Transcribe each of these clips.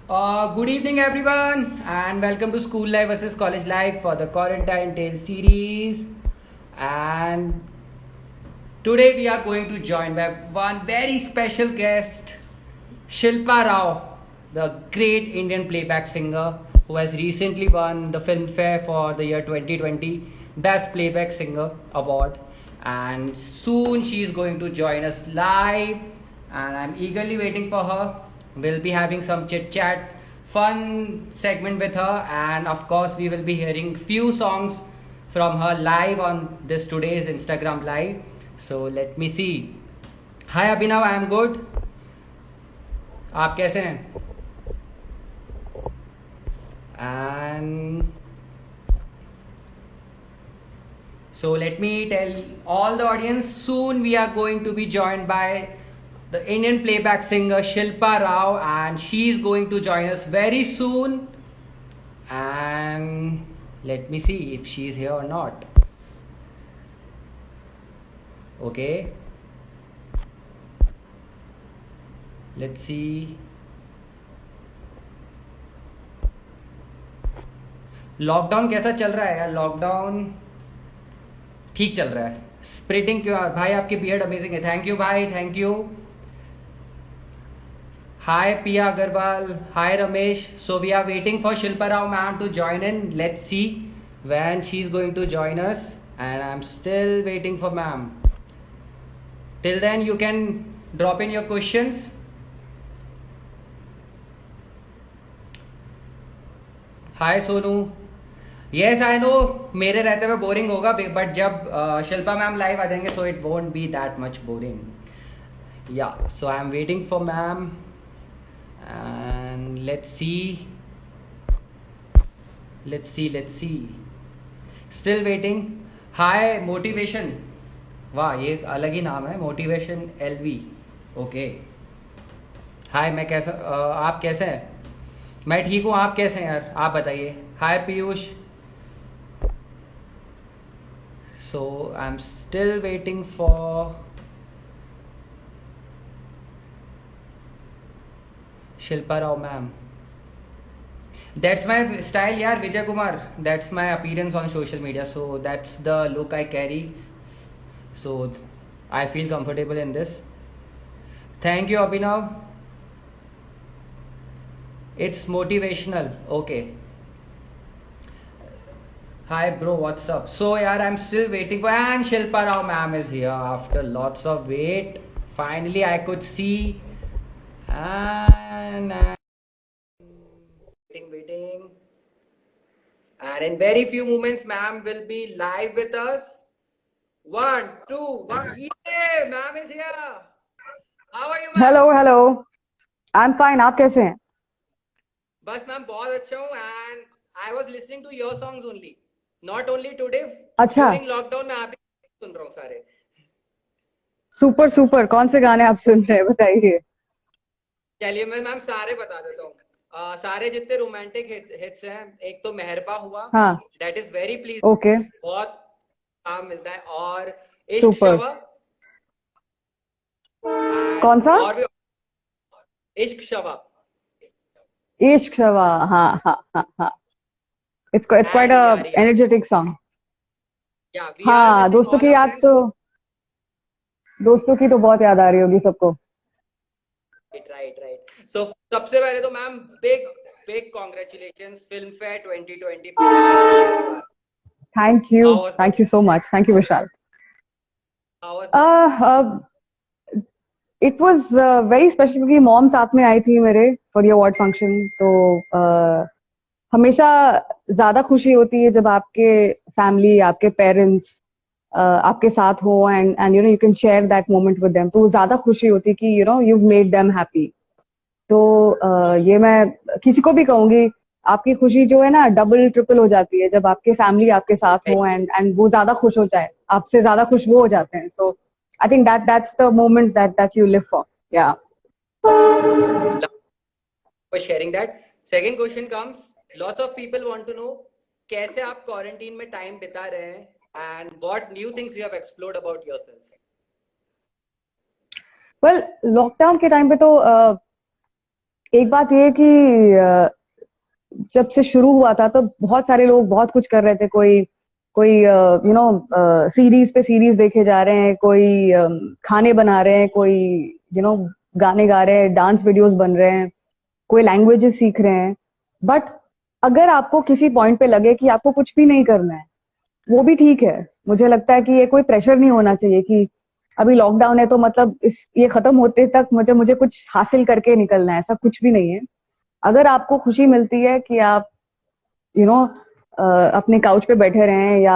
Good evening, everyone, and welcome to School Life versus College Life for the Quarantine Tales series. And today we are going to join by one very special guest, Shilpa Rao, the great Indian playback singer who has recently won the Filmfare for the year 2020 Best Playback Singer Award. And soon she is going to join us live, and I'm eagerly waiting for her. We'll be having some chit chat, fun segment with her, and of course, we will be hearing few songs from her live on this today's Instagram live. So let me see. Hi Abhinav, I am good. आप कैसे हैं? And so let me tell all the audience, soon we are going to be joined by the Indian playback singer Shilpa Rao, and she's going to join us very soon. And let me see if she's here or not. Okay. Let's see. Lockdown कैसा चल रहा है यार? Lockdown ठीक चल रहा है. Spreading क्यों भाई? आपकी बियर्ड अमेजिंग है. थैंक यू भाई, thank you. Hi Piya Agarwal, hi Ramesh. So we are waiting for Shilpa Rao ma'am to join in. Let's see when she is going to join us, and I'm still waiting for ma'am. Till then you can drop in your questions. Hi Sonu. Yes, I know मेरे रहते हुए boring होगा, but जब Shilpa ma'am live आ जाएंगे so it won't be that much boring. Yeah so I am waiting for ma'am and let's see still waiting. Hi motivation. वाह, ये एक अलग ही नाम है, मोटिवेशन एलवी. ओके. हाय, मैं कैसा आप कैसे हैं? मैं ठीक हूँ, आप कैसे हैं यार? आप बताइए. Hi Piyush. So I am still waiting for Shilpa Rao ma'am. That's my style, yaar, Vijay Kumar. That's my appearance on social media. So that's the look I carry. So I feel comfortable in this. Thank you, Abhinav. It's motivational. Okay. Hi, bro. What's up? So, yaar, I'm still waiting for. And Shilpa Rao ma'am is here after lots of wait. Finally, I could see. And waiting. And in very few moments, ma'am will be live with us. One, two, one. Yeah, ma'am is here. How are you, ma'am? Hello hello. I am fine. आप कैसे हैं? बस ma'am बहुत अच्छा हूँ. And I was listening to your songs only, not only today. अच्छा. During lockdown में आप ही सुन रहा हूँ सारे. Super super. कौन से गाने आप सुन रहे हैं, बताइए. चलिए मैं मैम सारे बता देता हूँ. सारे जितने रोमांटिक हिट्स हैं, एक तो मेहरबा हुआ, हाँ. That is very please, okay. बहुत काम मिलता है. और इश्क सुपर. शवा. कौन सा? और भी इश्क शवा. इश्क शवा. हाँ हाँ हाँ हाँ. इट्स क्वाइट एंड अ यार एनर्जेटिक सॉन्ग. या वी आर हाँ, मिसिंग दोस्तों ऑल की आवर याद फ्रेंड्स. तो. दोस्तों की तो बहुत याद आ रही होगी सबको. Right right. सो सबसे पहले तो ma'am big big congratulations, film fair 2020. Thank you so much. Thank you Vishal. How was it was very special क्योंकि मॉम साथ में आई थी मेरे फॉर द अवार्ड फंक्शन. तो हमेशा ज्यादा खुशी होती है जब आपके फैमिली, आपके पेरेंट्स आपके साथ हो and you know you can share that moment with them. तो ज्यादा खुशी होती है कि you know you made them happy. तो ये मैं किसी को भी कहूंगी, आपकी खुशी जो है ना डबल ट्रिपल हो जाती है जब आपके फैमिली आपके साथ हो एंड वो ज्यादा खुश हो जाए, आपसे ज्यादा खुश वो हो जाते हैं. So I think that's the moment that you live for. Yeah. for sharing that. Second question comes. Lots of people want to know कैसे आप क्वारंटीन में टाइम बिता रहे हैं and what new things you have explored about yourself. Well, lockdown के time पे तो एक बात ये कि जब से शुरू हुआ था तो बहुत सारे लोग बहुत कुछ कर रहे थे। कोई कोई सीरीज पे सीरीज देखे जा रहे हैं, कोई खाने बना रहे हैं, कोई गाने गा रहे हैं, डांस वीडियोस बन रहे हैं, कोई लैंग्वेजेस सीख रहे हैं। बट अगर आपको किसी पॉइंट पे लगे कि आपको कुछ भी नहीं करना है, वो भी ठीक है। मुझे लगता है कि ये कोई प्रेशर नहीं होना चाहिए कि अभी लॉकडाउन है तो मतलब इस ये खत्म होते तक मुझे मुझे कुछ हासिल करके निकलना है, ऐसा कुछ भी नहीं है। अगर आपको खुशी मिलती है कि आप यू you नो अपने काउच पे बैठे रहे हैं, या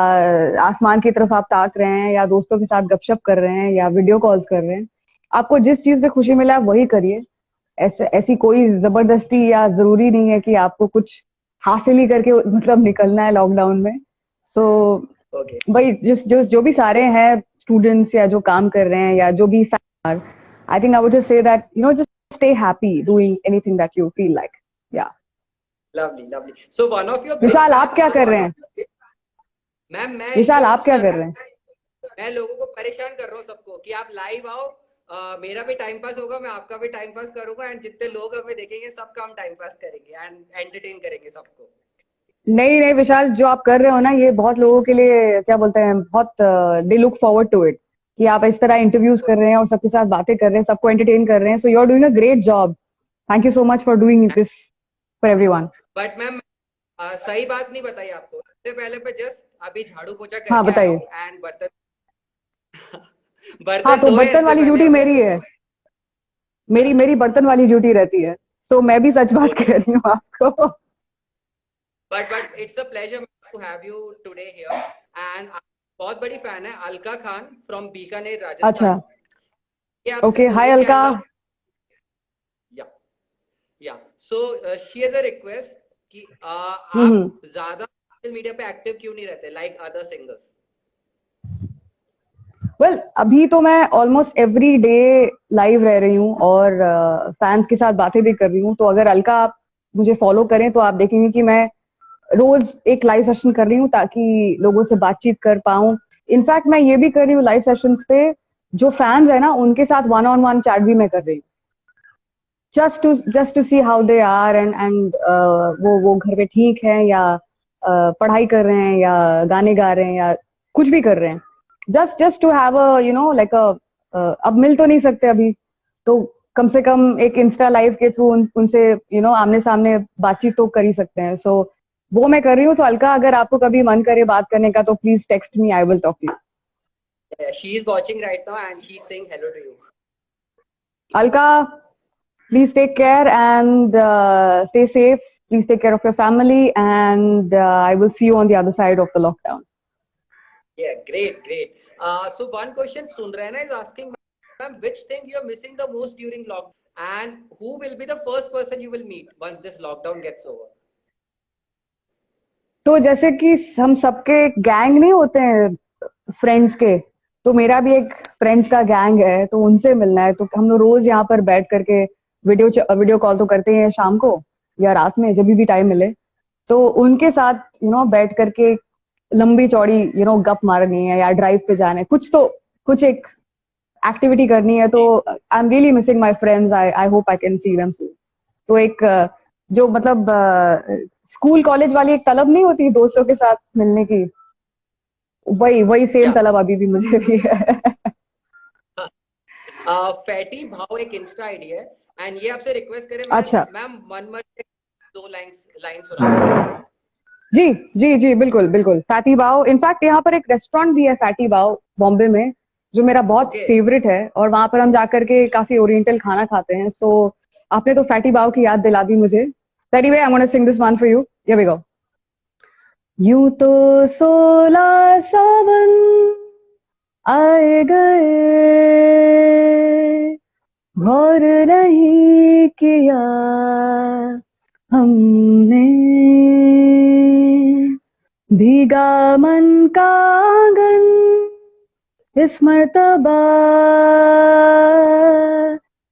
आसमान की तरफ आप ताक रहे हैं, या दोस्तों के साथ गपशप कर रहे हैं, या वीडियो कॉल्स कर रहे हैं, आपको जिस चीज पे खुशी मिला है वही करिए। ऐसी कोई जबरदस्ती या जरूरी नहीं है कि आपको कुछ हासिल ही करके मतलब निकलना है लॉकडाउन में। So okay. भाई जो भी सारे हैं स्टूडेंट्स या जो काम कर रहे हैं या जो भी I think I would just say that just stay happy doing anything that you feel like. Yeah lovely lovely. So one of your big Vishal, आप फैन। क्या कर रहे हैं? मैम मैं विशाल, एकदम आप क्या कर मैम रहे हैं? मैं लोगों को परेशान कर रहा हूँ सबको कि आप लाइव आओ। मेरा भी टाइम पास होगा, मैं आपका भी टाइम पास करूंगा, एंड जितने लोग हमें देखेंगे सबका हम टाइम पास करेंगे एंड एंटरटेन करेंगे सबको। नहीं नहीं विशाल, जो आप कर रहे हो ना ये बहुत लोगों के लिए क्या बोलते हैं, बहुत they look forward to it कि आप इस तरह इंटरव्यूज कर रहे हैं और सबके साथ बातें कर रहे हैं, सबको एंटरटेन कर रहे हैं। So you are doing a great job. Thank you so much for doing this for everyone. But ma'am सही बात नहीं बताई आपको। सबसे पहले पे जस्ट अभी झाड़ू पोछा हाँ करके आया बताइए। हूँ एंड बर्तन हाँ बर्तन तो धोए बर्तन इससे वाली पहले ड्यूटी अभी। मेरी है। मेरी मेरी बर्तन वाली ड्यूटी रहती है। सो मैं भी सच बात ओके। कह रही हूँ आपको। But it's a pleasure to have you today here. And बहुत बड़ी फैन है अलका खान फ्रॉम बीकानेर अच्छा। राजस्थान। ये आपसे ओके, हाय मिलने के आई अलका। लव। या या so she has a request कि आप हम्म। ज्यादा सोशल मीडिया पे एक्टिव क्यों नहीं रहते लाइक अदर सिंगर्स। वेल अभी तो मैं ऑलमोस्ट एवरी डे लाइव रह रही हूँ और फैंस के साथ बातें भी कर रही हूँ। तो अगर अलका आप मुझे फॉलो करें तो आप देखेंगे कि मैं रोज एक लाइव सेशन कर रही हूँ ताकि लोगों से बातचीत कर पाऊँ। इनफैक्ट मैं ये भी कर रही हूँ लाइव सेशंस पे जो फैंस है ना उनके साथ वन ऑन वन चैट भी मैं कर रही हूँ, just to see how they are and वो घर पे ठीक है या पढ़ाई कर रहे हैं या गाने गा रहे हैं या कुछ भी कर रहे हैं। Just to have a like a अब मिल तो नहीं सकते अभी, तो कम से कम एक इंस्टा लाइव के थ्रू उनसे आमने सामने बातचीत तो कर ही सकते हैं। सो वो मैं कर रही हूँ। तो अलका, अगर आपको कभी मन करे बात करने का तो please text me, I will talk you. She is watching right now and she is saying hello to you. Alka, please take care and stay safe. Please take care of your family, and I will see you on the other side of the lockdown. Yeah, great, great. So one question Sunrana is asking, ma'am, which thing you're missing the most during lockdown, and who will be the first person you will meet once this lockdown gets over? तो जैसे कि हम सबके gang नहीं होते हैं friends के, तो मेरा भी एक फ्रेंड्स का गैंग है, तो उनसे मिलना है। तो हम लोग रोज यहाँ पर बैठ करके वीडियो कॉल तो करते हैं शाम को या रात में जब भी टाइम मिले। तो उनके साथ बैठ करके लंबी चौड़ी गप मारनी है या ड्राइव पे जाना है, कुछ एक एक्टिविटी करनी है। तो जी। I am really missing my friends. I hope I can see them soon. तो एक जो मतलब स्कूल कॉलेज वाली एक तलब नहीं होती दोस्तों के साथ मिलने की, वही वही सेम या तलब अभी भी मुझे भी है। फैटी भाव एक इंस्टा आईडी है एंड ये आपसे रिक्वेस्ट करे मैम, अच्छा। मैम मन मन दो लाइंस लाइन सुना दीजिए। जी जी जी, बिल्कुल बिल्कुल। फैटी बाव, इनफैक्ट यहाँ पर एक रेस्टोरेंट भी है फैटी बाव बॉम्बे में, जो मेरा बहुत ओके। फेवरेट है, और वहां पर हम जाकर के काफी ओरिएंटल खाना खाते हैं। सो आपने तो फैटी बाव की याद दिला दी मुझे। Anyway, I want to sing this one for you. Here we go. यूं तो 16 सावन आए गए, गौर नहीं किया हमने, भीगा मन का आंगन इस मर्तबा,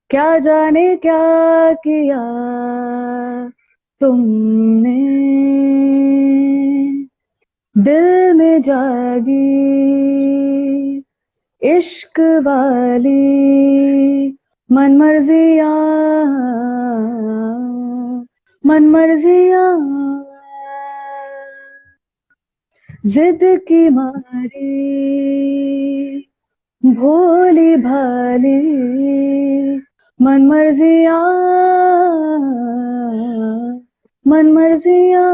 क्या जाने क्या किया तुमने, दिल में जागी इश्क वाली मन मर्जियां मन मर्जियाँ जिद की मारी भोली भाली मन मर्जियाँ मन मर्जियाँ.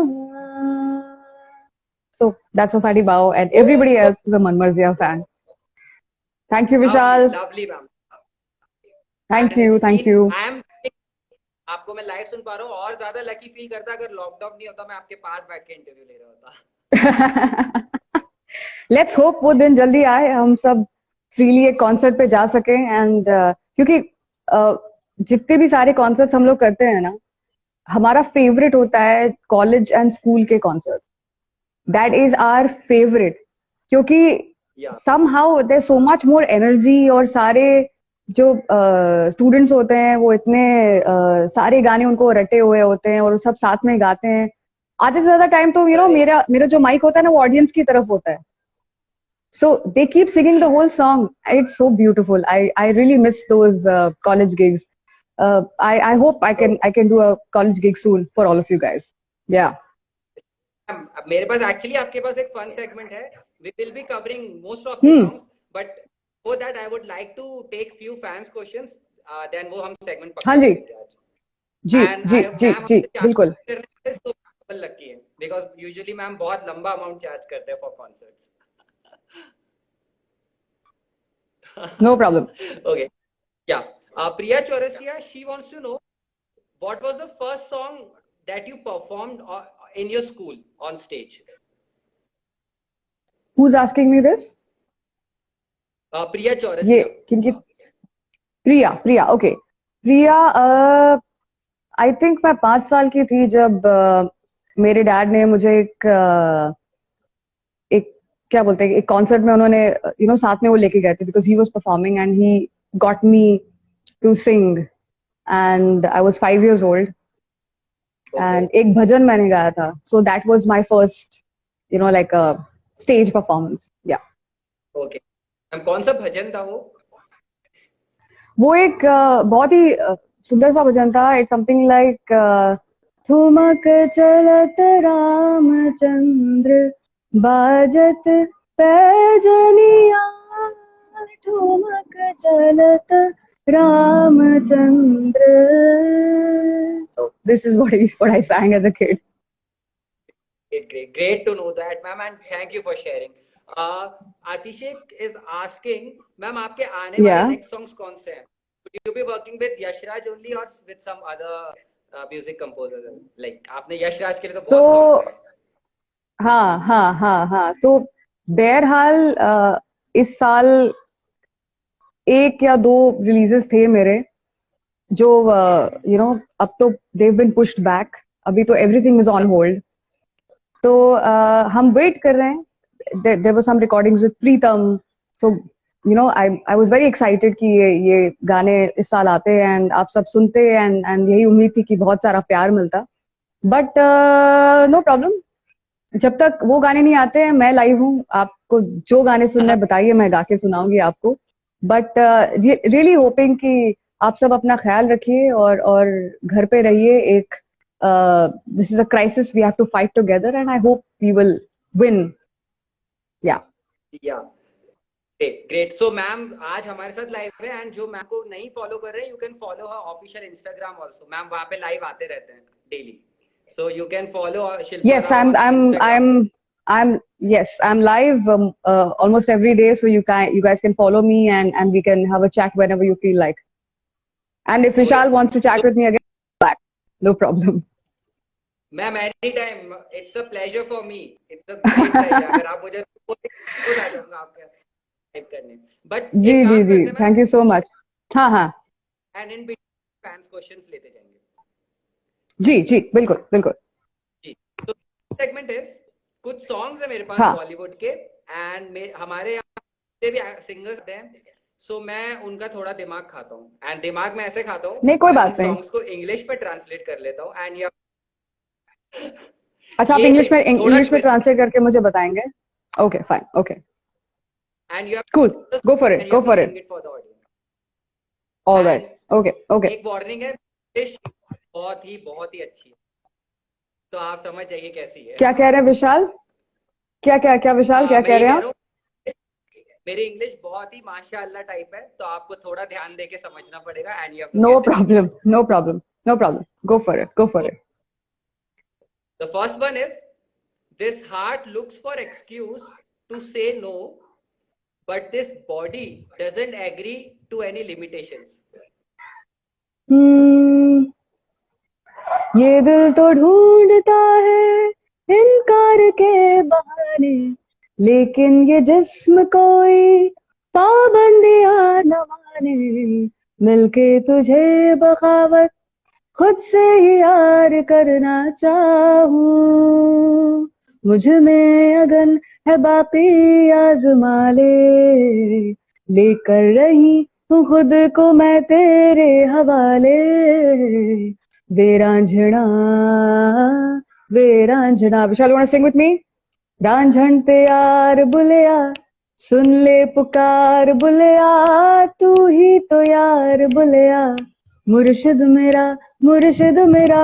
So that's for Fatty Bao and everybody else who's a Man Marzia fan. Thank you, lovely Vishal. Lovely ma'am. Thank and you, it's thank been you. I am आपको मैं लाइव सुन पा रहा हूँ और ज्यादा लकी फील करता अगर lockdown नहीं होता मैं आपके पास बैठ के इंटरव्यू ले रहा होता. लेट्स होप वो दिन जल्दी आए, हम सब फ्रीली एक कॉन्सर्ट पे जा सकें. एंड क्योंकि जितने भी सारे कॉन्सर्ट्स हम लोग करते हैं ना, हमारा फेवरेट होता है कॉलेज एंड स्कूल के concerts. That is our favourite, क्योंकि yeah somehow there's so much more energy और सारे जो स्टूडेंट्स होते हैं वो इतने सारे गाने उनको रटे हुए होते हैं और वो सब साथ में गाते हैं. आधे से ज्यादा टाइम तो मेरा मेरा जो माइक होता है ना वो ऑडियंस की तरफ होता है. So they keep singing the whole song. It's so beautiful. I really miss those college gigs. I hope I can do a college gig soon for all of you guys. Yeah. अब मेरे पास actually आपके पास एक fun segment है. We will be covering most of the songs but for that I would like to take few fans questions. देन वो हम segment हाँ जी जी एंड जी जी जी बिल्कुल. लकी है बिकॉज यूजुअली मैम बहुत लंबा अमाउंट चार्ज करते हैं for concerts. No problem. Okay. Yeah. Priya Chaurasia, she wants to know what was the first song that you performed in your school on stage? Who's asking me this? Priya Chaurasia. ये किनकी? प्रिया okay. Priya I think मैं 5 साल की थी जब मेरे dad ने मुझे एक क्या बोलते हैं एक कॉन्सर्ट में उन्होंने साथ में वो लेके गए थे because he was performing and he got me to sing and I was 5 years old. And एक भजन मैंने गाया था. So that was my first like a stage performance. Yeah okay. कौन सा भजन था वो एक बहुत ही सुंदर सा भजन था. इट्स समथिंग लाइक ठुमक चलत रामचंद्र बाजत पैजनिया ठुमक चलत Ramchandra. So this is what I sang as a kid. Great to know that, ma'am, and thank you for sharing. Atishek is asking, ma'am, आपके आने वाले next songs कौन से हैं? Would you be working with Yashraj only or with some other music composers? Like आपने यशराज के लिए तो बहुत songs हैं. हाँ. So बहरहाल इस साल 1 या 2 रिलीजेस थे मेरे जो अब तो they've been pushed back. अभी तो everything is on hold. तो हम वेट कर रहे हैं. There were some recordings with Pritam. So I was very excited कि ये गाने इस साल आते हैं and आप सब सुनते and यही उम्मीद थी कि बहुत सारा प्यार मिलता. But no problem. जब तक वो गाने नहीं आते हैं मैं लाइव हूँ. आपको जो गाने सुनने हैं बताइए, मैं गा के सुनाऊंगी आपको. बट रियली होपिंग कि आप सब अपना ख्याल रखिए और घर पे रहिए. एक this is a crisis we have to fight together and I hope we will win. Yeah. Great. So ma'am आज हमारे साथ लाइव है and जो मैम को नहीं फॉलो कर रहे हैं you can follow her official Instagram also. Ma'am वहाँ पे लाइव आते रहते हैं daily. So you can follow Shilpa. Yes, I'm live almost every day, so you guys can follow me and we can have a chat whenever you feel like. And if Vishal wants to chat with me again, back, no problem. Ma'am, anytime. It's a pleasure for me. It's a great pleasure. अगर आप मुझे आ जाऊंगा आपके type करने. But ji, thank you so much. हाँ. And in between fans questions लेते जाएंगे. जी बिल्कुल. जी. So segment is कुछ सॉन्ग्स है मेरे पास बॉलीवुड के एंड हमारे यहाँ भी सिंगर्स हैं. सो मैं उनका थोड़ा दिमाग खाता हूँ एंड दिमाग में ऐसे खाता हूँ नहीं कोई बात नहीं. सॉन्ग्स को इंग्लिश पे ट्रांसलेट कर लेता हूँ एंड अच्छा आप इंग्लिश में ट्रांसलेट करके मुझे बताएंगे. Okay fine. Okay and you cool. Go for it. Alright. Okay. एक वार्निंग है, बहुत ही अच्छी है. तो आप समझ जाइए कैसी है। क्या कह रहे हैं विशाल? क्या क्या क्या विशाल, क्या मैं कह ये रहे हैं कह आप? रहा हूँ, मेरी इंग्लिश बहुत ही माशाअल्लाह टाइप है, तो आपको थोड़ा ध्यान देके समझना पड़ेगा and you have to know guess it. Problem, no problem, no problem, go for it, go for it. The first one is, this heart looks for excuse to say no, but this body doesn't agree to any limitations. Hmm, ये दिल तो ढूंढता है इनकार के बहाने, लेकिन ये जिस्म कोई पाबंदियां न माने। मिलके तुझे बगावत खुद से ही यार करना चाहूं, मुझ में अगन है बाकी आजमा ले, लेकर रही हूँ खुद को मैं तेरे हवाले। वे रांझना, वे रांझना, Vishal want to sing with me? रांझन ते यार बुलिया, सुन ले पुकार बुलिया, तू ही तो यार बुलिया, मुर्शिद मेरा, मुर्शिद मेरा।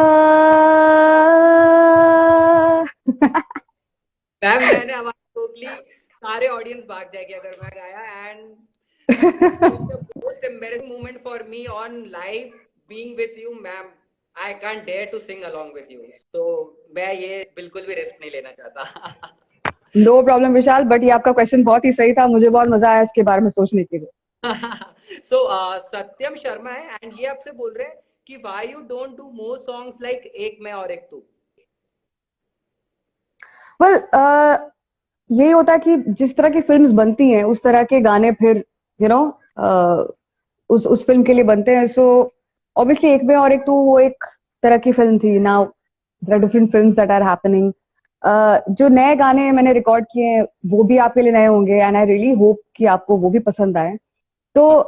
मैम मैंने आवाज रोक ली, सारे ऑडियंस भाग जाएंगे अगर मैं गाया, and it's the most embarrassing moment for me on live being with you, ma'am. I can't dare to sing along with you. So मैं ये बिल्कुल भी रिस्क नहीं लेना चाहता। नो प्रॉब्लम विशाल, बट ये आपका क्वेश्चन बहुत ही सही था, मुझे बहुत मजा आया इसके बारे में सोचने के लिए। सो सत्यम शर्मा है एंड ये आपसे बोल रहे हैं कि why you don't do more songs like एक मैं और एक तू। वेल यही होता है कि जिस तरह की फिल्म्स बनती हैं उस तरह के गाने फिर यू नो उस फिल्म के लिए बनते हैं। सो ऑब्वियसली एक में और एक तो वो एक तरह की फिल्म थी। Now there are different films that are happening. जो नए गाने मैंने रिकॉर्ड किए हैं वो भी आपके लिए नए होंगे एंड आई रियली होप कि आपको वो भी पसंद आए। तो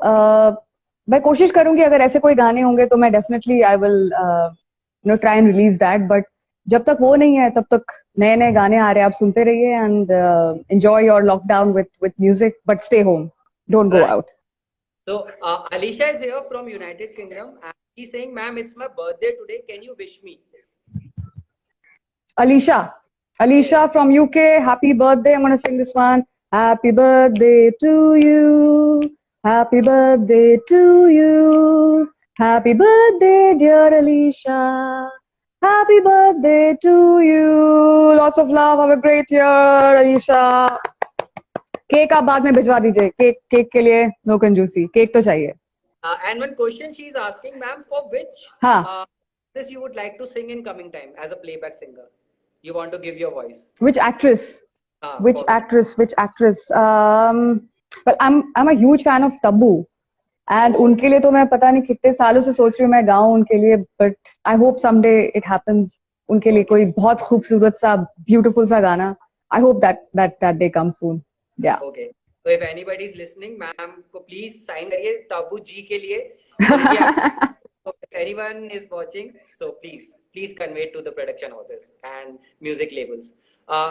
मैं कोशिश करूंगी अगर ऐसे कोई गाने होंगे तो मैं definitely I will try and release that. But जब तक वो नहीं है तब तक नए नए गाने आ रहे हैं, आप सुनते रहिए and enjoy your lockdown with music, but stay home, don't go Right. Out. So Alicia is here from United Kingdom and he's saying, ma'am, it's my birthday today. Can you wish me? Alicia, Yes. Alicia from UK, happy birthday. I'm going to sing this one. Happy birthday to you. Happy birthday to you. Happy birthday, dear Alicia. Happy birthday to you. Lots of love. Have a great year, Alicia. Cake आप बाद में भिजवा दीजिए। Cake cake के लिए no कंजूसी, cake तो चाहिए। And one question she is asking, ma'am, for which हाँ, this you would like to sing in coming time as a playback singer? You want to give your voice? which actress? Which For which? actress? Which actress? Well, I'm a huge fan of Tabu. And उनके लिए तो मैं पता नहीं कितने सालों से सोच रही हूँ मैं गाऊं उनके लिए, but I hope someday it happens. उनके लिए कोई बहुत खूबसूरत सा ब्यूटीफुल सा गाना, आई होप दैट डे कम सून। या Okay. So if anybody is listening, ma'am को please sign करिए ताबू जी के लिए। उनकी so if anyone is watching, so please convey to the production houses and music labels.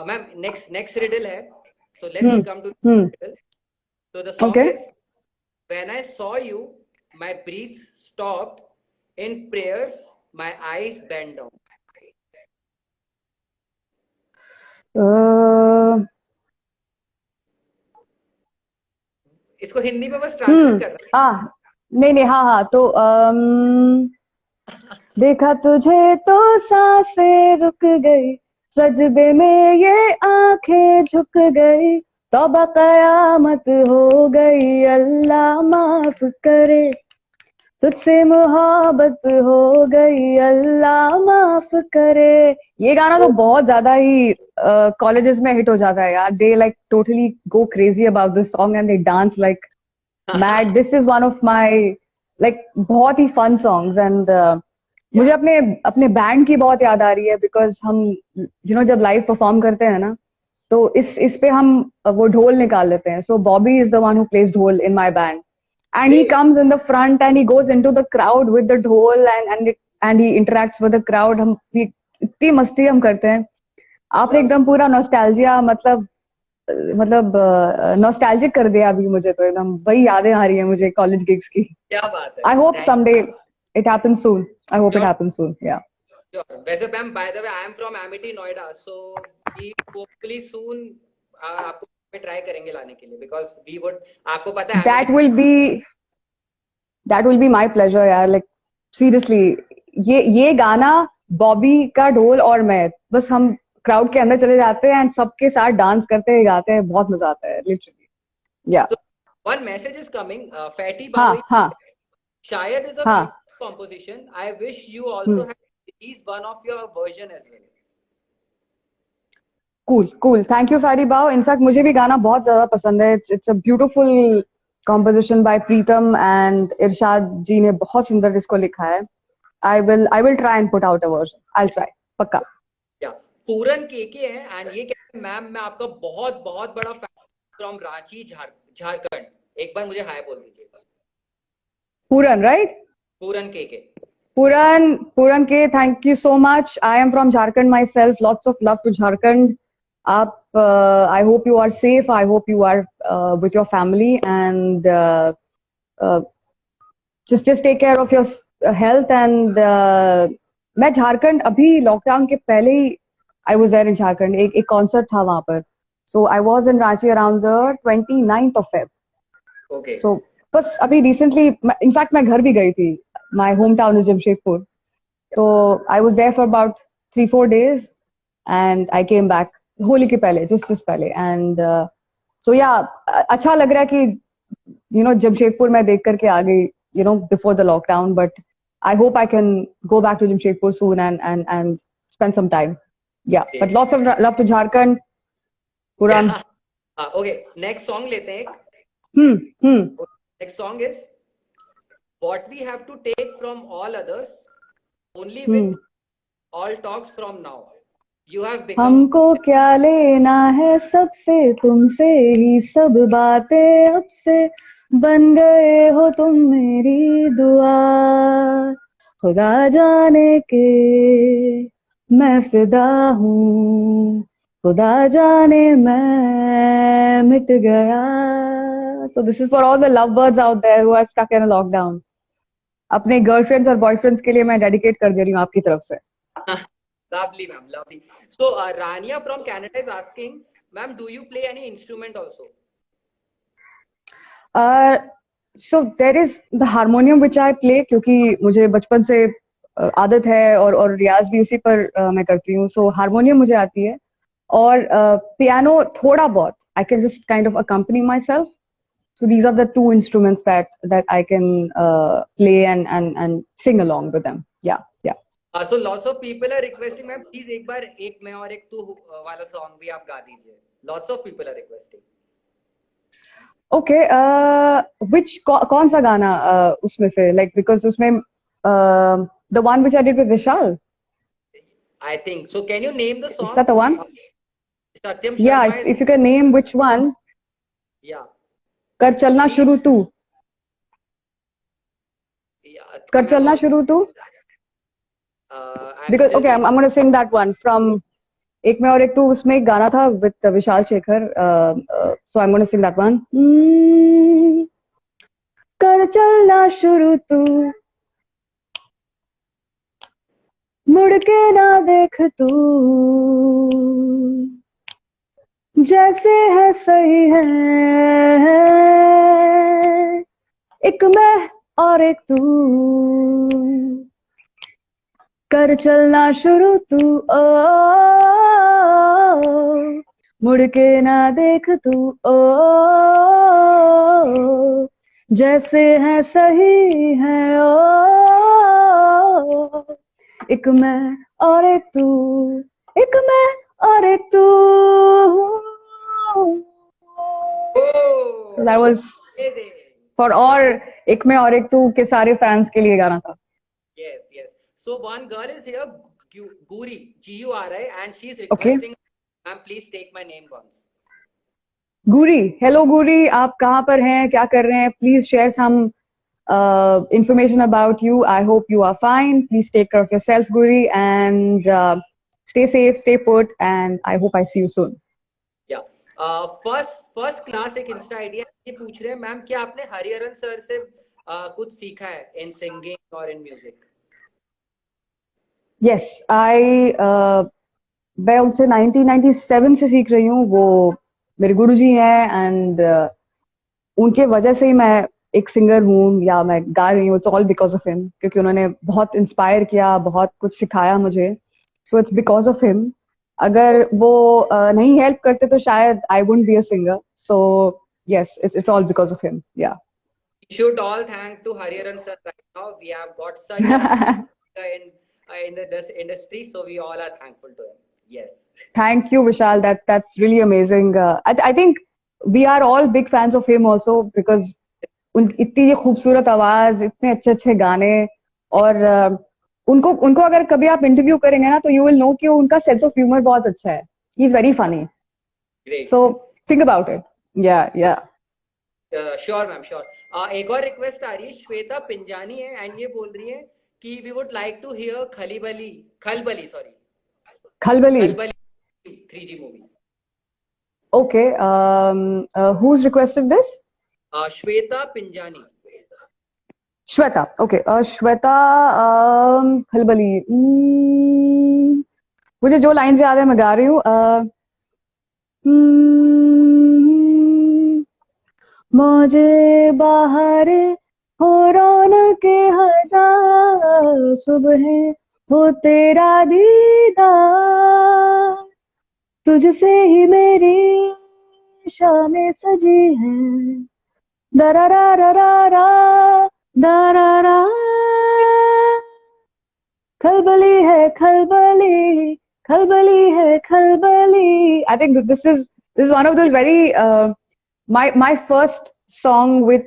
Ma'am, next riddle है. So let's come to the riddle. So the song okay. is, when I saw you, my breath stopped. In prayers, my eyes bent down. इसको हिंदी में बस translate कर रहा हाँ, नहीं नहीं, हाँ हाँ, तो देखा तुझे तो सांसें रुक गई, सजदे में ये आंखें झुक गई, तौबा कयामत हो गई, अल्लाह माफ करे, तुझसे मोहब्बत हो गई, अल्लाह माफ करे। ये गाना तो बहुत ज्यादा ही कॉलेजेस में हिट हो जाता है यार। They like totally go crazy about this song and they dance like mad. This is one of my like बहुत ही फन सॉन्ग्स एंड मुझे अपने अपने बैंड की बहुत याद आ रही है बिकॉज हम जब लाइव परफॉर्म करते हैं ना तो इस पे हम वो ढोल निकाल लेते हैं। So Bobby is the one who plays dhol in my band and he comes in the front and he goes into the crowd with the dhol and he interacts with the crowd। हम इतनी मस्ती हम करते हैं। आपने एकदम पूरा nostalgia मतलब नॉस्टैल्जिक कर दिया अभी मुझे, तो एकदम वही यादें आ रही है मुझे कॉलेज गिग्स की। क्या बात है। I hope someday it happens soon, I hope it happens soon. Yeah Sure. वैसे ma'am by the way I am from Amity Noida, so we hopefully soon आपको ट्राई करेंगे लाने के लिए, बिकॉज वी वुड, आपको पता है that Amity. Will be that will be my pleasure यार, लाइक सीरियसली। ये गाना, बॉबी का ढोल और मैं, बस हम क्राउड के अंदर चले जाते हैं एंड सबके साथ डांस करते हैं, गाते हैं, बहुत मजा आता है लिटरली। या So one message is coming, Fatty हाँ Bawai. हाँ Shayad is a हाँ। beautiful composition. I wish you also hmm. had released one of your version as well. Cool cool, thank you फैरी बाव। इनफैक्ट मुझे भी गाना बहुत ज्यादा पसंद है। It's a beautiful composition by Pritam and Irshad ji ने बहुत सुंदर इसको लिखा है। I will try and put out a version, I will try, पक्का। या पूरन केके है एंड ये कहते हैं मैम मैं आपका बहुत बहुत बड़ा फैन फ्रॉम रांची झारखंड। एक बार मुझे हाय बोल दीजिएगा। पूरन, right? Puran KK. Puran K, thank you so much. I am from Jharkhand myself, lots of love to Jharkhand. आप, I hope you are safe, I hope you are with your family and just take care of your health and मैं झारखंड अभी lockdown के पहले ही I was there in Jharkhand. एक concert था वहां पर, so I was in Ranchi around the 29th of Feb। Okay. So बस अभी रिसेंटली, इनफैक्ट मैं घर भी गई थी। My home town is Jamshedpur, तो I was there for about 3-4 days and I came back Holi के पहले, जस्ट पहले। एंड सो या, अच्छा लग रहा है कि जमशेदपुर में देख करके आ गई, before the lockdown, but I hope I can go back to Jamshedpur soon and spend some time. Yeah, but lots of love to Jharkhand, Puran. Okay, next song लेते हैं एक। Hmm. Next song is what we have to take from all others only Hmm. With all talks from now. You have become. हमको क्या लेना है सबसे, तुमसे ही सब बातें अब से, बन गए हो तुम मेरी दुआ, खुदा जाने के मैं फिदा हूँ, खुदा जाने मैं मिट गया। So this is for all the lovebirds out there who are stuck in a lockdown. अपने गर्लफ्रेंड्स और बॉयफ्रेंड्स के लिए मैं डेडिकेट कर दे रही हूँ आपकी तरफ से। Lovely, ma'am. Lovely. So, Rania from Canada is asking, ma'am, do you play any instrument also? So there is the harmonium which I play, क्योंकि मुझे बचपन से आदत है और रियाज भी उसी पर मैं करती हूँ। सो हारमोनियम मुझे आती है, और पियानो थोड़ा बहुत, I can just kind of accompany myself. So these are the two instruments that I can play and sing along with them. Yeah, yeah. So lots of people are requesting, ma'am, please एक बार एक मैं और एक तू वाला song भी आप गा दीजिए। Lots of people are requesting. Okay, which कौन सा गाना उसमें से, like, because उसमें the one which I did with Vishal. I think so. Can you name the song? Is that the one? Satyam Yeah, Sharma if you can name which one. Yeah. कर चलना Please. शुरू तू, Yeah. कर चलना शुरू तू. I'm Because still okay, I'm going to sing that one from एक में और एक तू, उसमें एक गाना था with Vishal Shekhar, so I'm going to sing that one. कर चलना शुरू तू, मुड़ के ना देख तू, जैसे है सही है, एक मैं और एक तू, कर चलना शुरू तू, ओ मुड़ के ना देख तू, ओ जैसे है सही है, ओ एक मैं और एक तू, एक मैं और एक तू। So that was for all एक मैं और एक तू के सारे फैंस के लिए गाना था। Yes, yes. So one girl is here, Guri, Guri, and she's requesting, ma'am, please take my name once. Guri, hello Guri, आप कहाँ पर हैं, क्या कर रहे हैं? Please share some information about you. I hope you are fine. Please take care of yourself, Guri, and stay safe, stay put, and I hope I see you soon. Yeah. First class एक Insta ID ये पूछ रहे हैं, ma'am क्या आपने Hariharan sir से कुछ सीखा है इन सिंगिंग और इन म्यूजिक? Yes, मैं उनसे 1997 से सीख रही हूँ. वो मेरे गुरुजी हैं एंड उनके वजह से ही मैं एक सिंगर हूँ या मैं गा रही हूँ. It's all because of him, क्योंकि उन्होंने बहुत इंस्पायर किया, बहुत कुछ सिखाया मुझे. So it's because of him. अगर वो नहीं हेल्प करते तो शायद I wouldn't be a singer. So yes, it's all because of him. या We should all thank to Hariharan sir right now. We have got such a in this industry, so we all are thankful to him. Yes. Thank you, Vishal. That's really amazing. I think we are all big fans of him also because इतनी ये खूबसूरत आवाज, इतने अच्छे अच्छे गाने. और उनको उनको अगर कभी आप इंटरव्यू करेंगे ना तो यू विल नो कि उनका सेंस ऑफ ह्यूमर बहुत अच्छा है. He is very funny. Great. So think about it. या श्योर मैम श्योर. एक और रिक्वेस्ट आ रही है, श्वेता पिंजानी है एंड ये बोल रही है कि we would like to hear Khalbali sorry Khalbali. Khalbali 3G movie. Okay, who's requested this? Shweta Pinjani. Shweta. Okay, Shweta. Khalbali. मुझे जो लाइन याद है मैं गा रही हूँ. मौजे बहारे हो, रौनक हजार सुबह हो, तेरा दीदार, तुझसे ही मेरी शामें सजी है. दरारारारा, दरारा. खलबली है खलबली, खलबली है खलबली. I think this is one of those very my first song with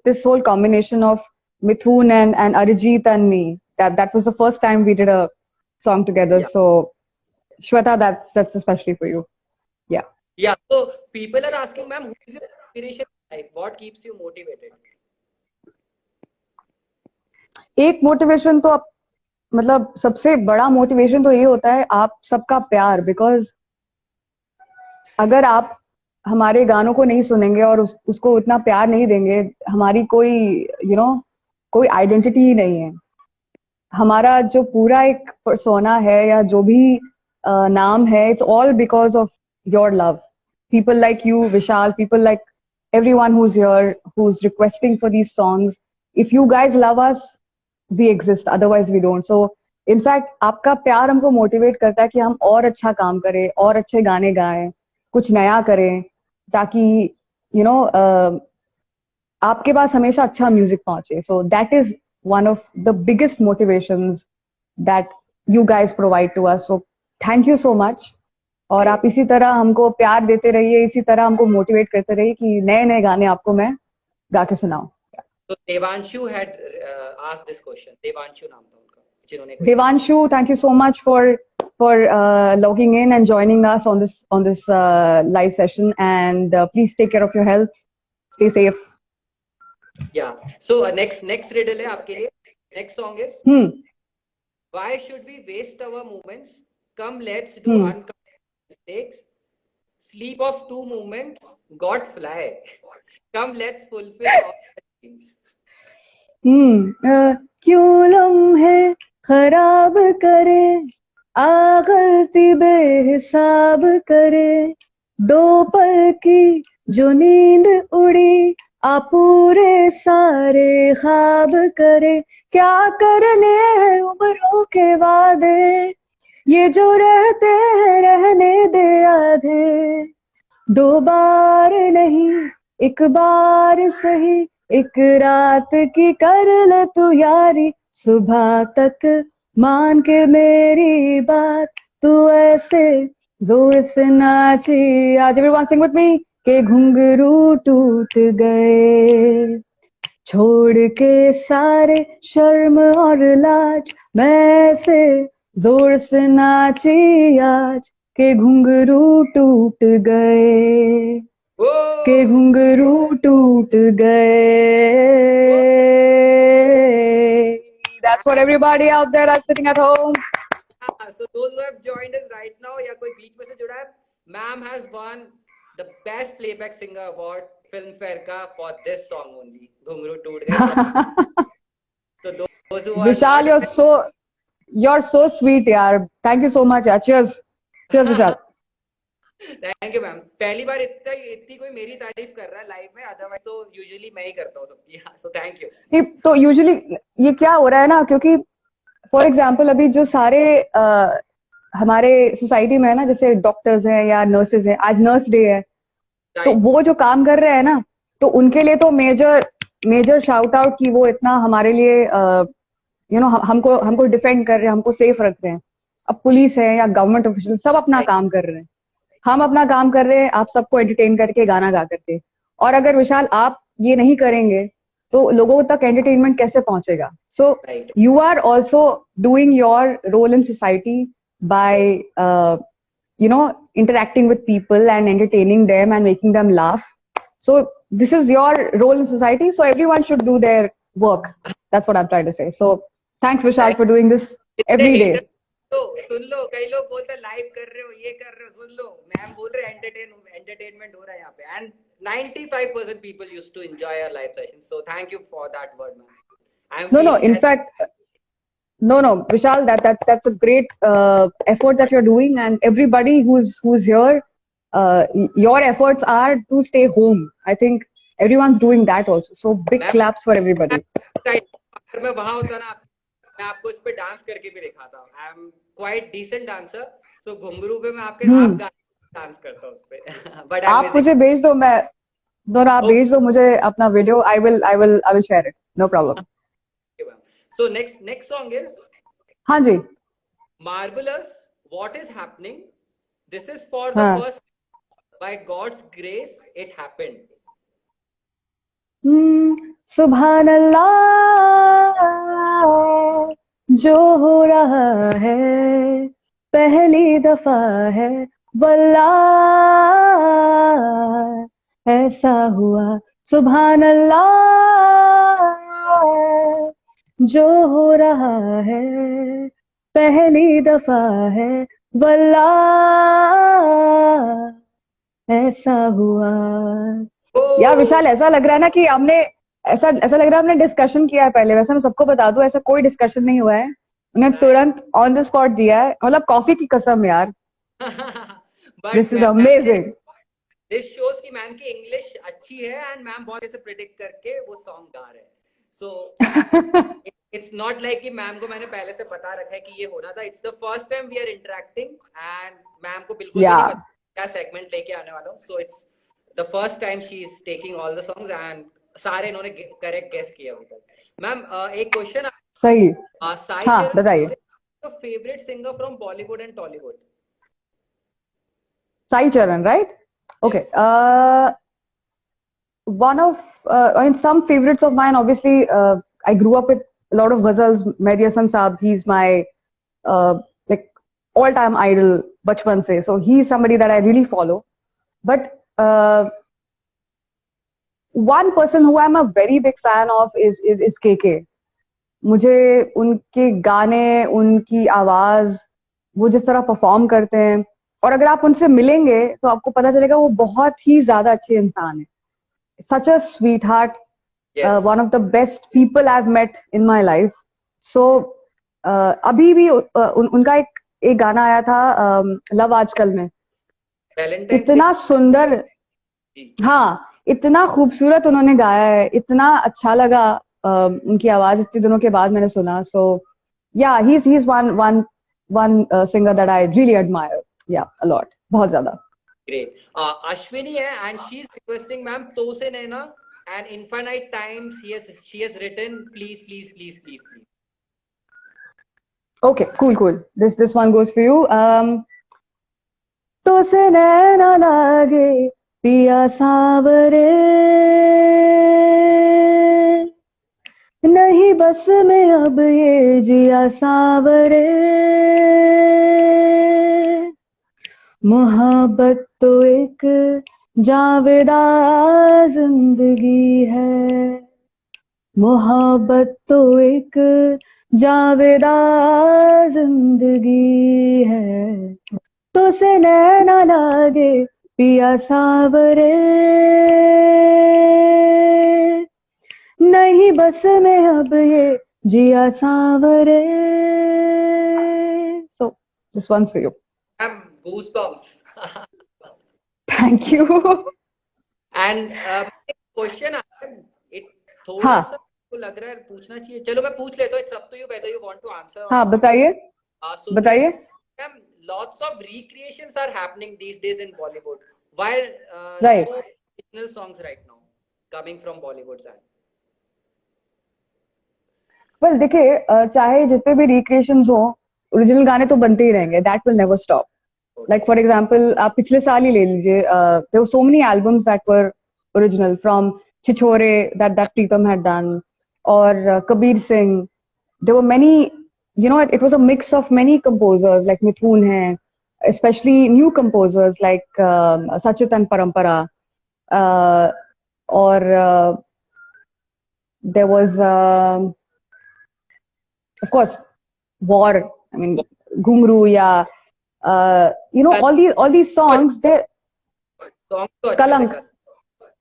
this whole combination of Mithun and Arijit and me. That was the first time we did a song together. Yeah. So Shweta, that's especially for you. Yeah. Yeah. So people are asking, ma'am, who is your inspiration in life? What keeps you motivated? एक motivation तो मतलब सबसे बड़ा motivation तो ये होता है आप सबका प्यार. बिकॉज अगर आप हमारे गानों को नहीं सुनेंगे और उसको उतना प्यार नहीं देंगे, हमारी कोई कोई आइडेंटिटी ही नहीं है. हमारा जो पूरा एक पर्सोना है या जो भी नाम है, it's all because of your love. People like you, Vishal, people like everyone who's here, who's requesting for these songs. If you guys love us, we exist. Otherwise, we don't. So, in fact, आपका प्यार हमको motivate करता है कि हम और अच्छा काम करें, और अच्छे गाने गाएं, कुछ नया करें, ताकि आपके पास हमेशा अच्छा म्यूजिक पहुंचे. So that is one of the biggest motivations that you guys provide to us. So thank you so much. और आप इसी तरह हमको प्यार देते रहिए, इसी तरह हमको मोटिवेट करते रहिए कि नए नए गाने आपको मैं गा के सुनाऊं. So Devanshu had asked this question. Devanshu नाम था उनका, जिन्होंने Devanshu, thank you so much for logging in and joining us on this live session. And please take care of your health. Stay safe. Yeah. So next riddle है आपके लिए. Next song is why should we waste our moments? Come, let's do uncomfortable mistakes. Sleep of 2 moments. God fly. Come, let's fulfill all our dreams. क्यों लम्हे खराब करे, आ गलती बेहिसाब करे, 2 पल की जो नींद उड़ी, आ पूरे सारे ख्वाब करे. क्या करने हैं उम्रों के वादे, ये जो रहते हैं रहने दे आधे. 2 बार नहीं, 1 बार सही, एक रात की कर ले तू यारी, सुबह तक मान के मेरी बात, तू ऐसे जोर से नाची. आज everyone sing with me. के घुंघरू टूट गए, छोड़ के सारे शर्म और लाज, मैं ऐसे जोर से नाची आज, के घुंघरू टूट गए, के घुंघरू टूट गए. That's what everybody out there that's sitting at home. So those who have joined us right now, या कोई बीच में से जुड़ा है, ma'am has won the best playback singer award Filmfare का for this song only. घुंघरू टूट गए. So those who are Vishal, you're so you're so sweet यार, thank you so much यार, cheers, cheers Vishal. Thank you ma'am. पहली बार इतनी कोई मेरी तारीफ कर रहा है लाइव में, अदरवाइज तो यूजुअली मैं ही करता हूँ सबकी. So thank you. नहीं तो यूजुअली ये क्या हो रहा है ना, क्योंकि फॉर एग्जाम्पल अभी जो सारे हमारे सोसाइटी में है ना, जैसे डॉक्टर्स हैं या नर्सेज हैं, आज नर्स डे है, तो वो जो काम कर रहे हैं ना, तो उनके लिए तो मेजर मेजर शाउट आउट कि वो इतना हमारे लिए यू नो हमको डिफेंड कर रहे हैं, हमको सेफ रख रहे हैं. अब पुलिस है या गवर्नमेंट ऑफिशियल, सब अपना काम कर रहे हैं, हम अपना काम कर रहे हैं, आप सबको एंटरटेन करके गाना गा करके. और अगर विशाल आप ये नहीं करेंगे तो लोगों तक एंटरटेनमेंट कैसे पहुंचेगा? So you are also doing your role in society by you know interacting with people and entertaining them and making them laugh. So this is your role in society, so everyone should do their work. That's what I'm trying to say. So thanks Vishal for doing this every day. तो सुन लो, कई लोग बोलते हैं live कर रहे हो, ये कर रहे हो, सुन लो, मैम बोल रहे एंटरटेनमेंट हो रहा है यहाँ पे, and 95% people used to enjoy our live sessions. So thank you for that word, ma'am. No, in fact, no, Vishal, that's a great effort that you're doing, and everybody who's here, your efforts are to stay home. I think everyone's doing that also. So big claps for everybody. अगर मैं वहां होता ना, मैं आपको इस पे dance करके भी दिखाता. I am quite decent dancer, so घुंघरू पे मैं आपके आप डांस करता हूँ उस पे. बट आप मुझे भेज दो, मैं दोनों आप भेज दो मुझे अपना video. I will share it. No problem. So next song is हाँ जी, Marvelous. What is happening? This is for the first. By God's grace, it happened. सुभान अल्लाह, जो हो रहा है पहली दफा है, वल्लाह ऐसा हुआ. सुभान अल्लाह, जो हो रहा है पहली दफा है, वल्लाह ऐसा हुआ. यार विशाल, ऐसा लग रहा है ना कि हमने ऐसा लग रहा है हमने डिस्कशन किया है पहले. वैसे मैं सबको बता दूं, ऐसा कोई डिस्कशन नहीं हुआ है, उन्हें तुरंत ऑन द स्पॉट दिया है, मतलब कॉफी की कसम यार. This is amazing. This shows कि मैम की इंग्लिश अच्छी है एंड मैम बहुत ऐसे प्रेडिक्ट करके वो सॉन्ग गा रहे हैं. सो इट्स नॉट लाइक कि मैम को मैंने पहले से बता रखा है कि ये होना था. It's the first time we are interacting and ma'am को बिल्कुल नहीं पता क्या सेगमेंट लेके आने वाला हूँ. So it's the first time she is taking all the songs and सारे इन्होंने करेक्ट गेस किया अभी तक. मैम एक क्वेश्चन. सही. हाँ बताइए. Favourite singer from Bollywood and Tollywood? Sai चरण, right? Okay. One of I mean, some favorites of mine, obviously, I grew up with a lot of ghazals. Mehdi Hasan Saab, he's my like all-time idol bachpan se, so he's somebody that I really follow. But one person who I'm a very big fan of is KK. मुझे उनके गाने, उनकी आवाज, वो जिस तरह perform करते हैं, और अगर आप उनसे मिलेंगे तो आपको पता चलेगा वो बहुत ही ज्यादा अच्छे इंसान है. Such a sweetheart. Yes. One of the best people I've met in my life. So अभी भी उनका एक गाना आया था लव आजकल में, इतना सुंदर, हाँ, इतना खूबसूरत उन्होंने गाया है, इतना अच्छा लगा. उनकी आवाज इतने दिनों के बाद मैंने सुना. So yeah, he's one singer that I really admire. Yeah, a lot. बहुत ज्यादा. Great. Ashwini hai, and she's requesting, ma'am, To Se Naina, and infinite times she has written, please. Okay, cool. This one goes for you. To se naina lage piya saavare, nahi bas mein ab ye jiya saavare, मोहब्बत तो एक जावेदा जिंदगी है, मोहब्बत तो एक जावेदा जिंदगी है. तो से नैना लागे पिया सावरे, नहीं बस में अब ये जिया सावरे. This one's for you. Ma'am goosebumps. Thank you. And question it थोड़ा हाँ सा को लग रहा है पूछना चाहिए, चलो मैं पूछ लेता हूँ. It's up to you whether you want to answer or हाँ नॉट. बताइए So बताइए. ma'am, lots of recreations are happening these days in Bollywood. Why Right. no original songs right now coming from Bollywood side? Well, देखिए चाहे जितने भी recreations हो, original गाने तो बनते ही रहेंगे. That will never stop. Like for example, आप पिछले साल ही ले लीजिए. There were so many albums that were original from Chichore that Pritam had done, or Kabir Singh. There were many, it was a mix of many composers like Mithun hai, especially new composers like Sachit and Parampara, or there was of course War. I mean, Ghungru, yeah. All these songs. They Songs तो अच्छे कलंक थे.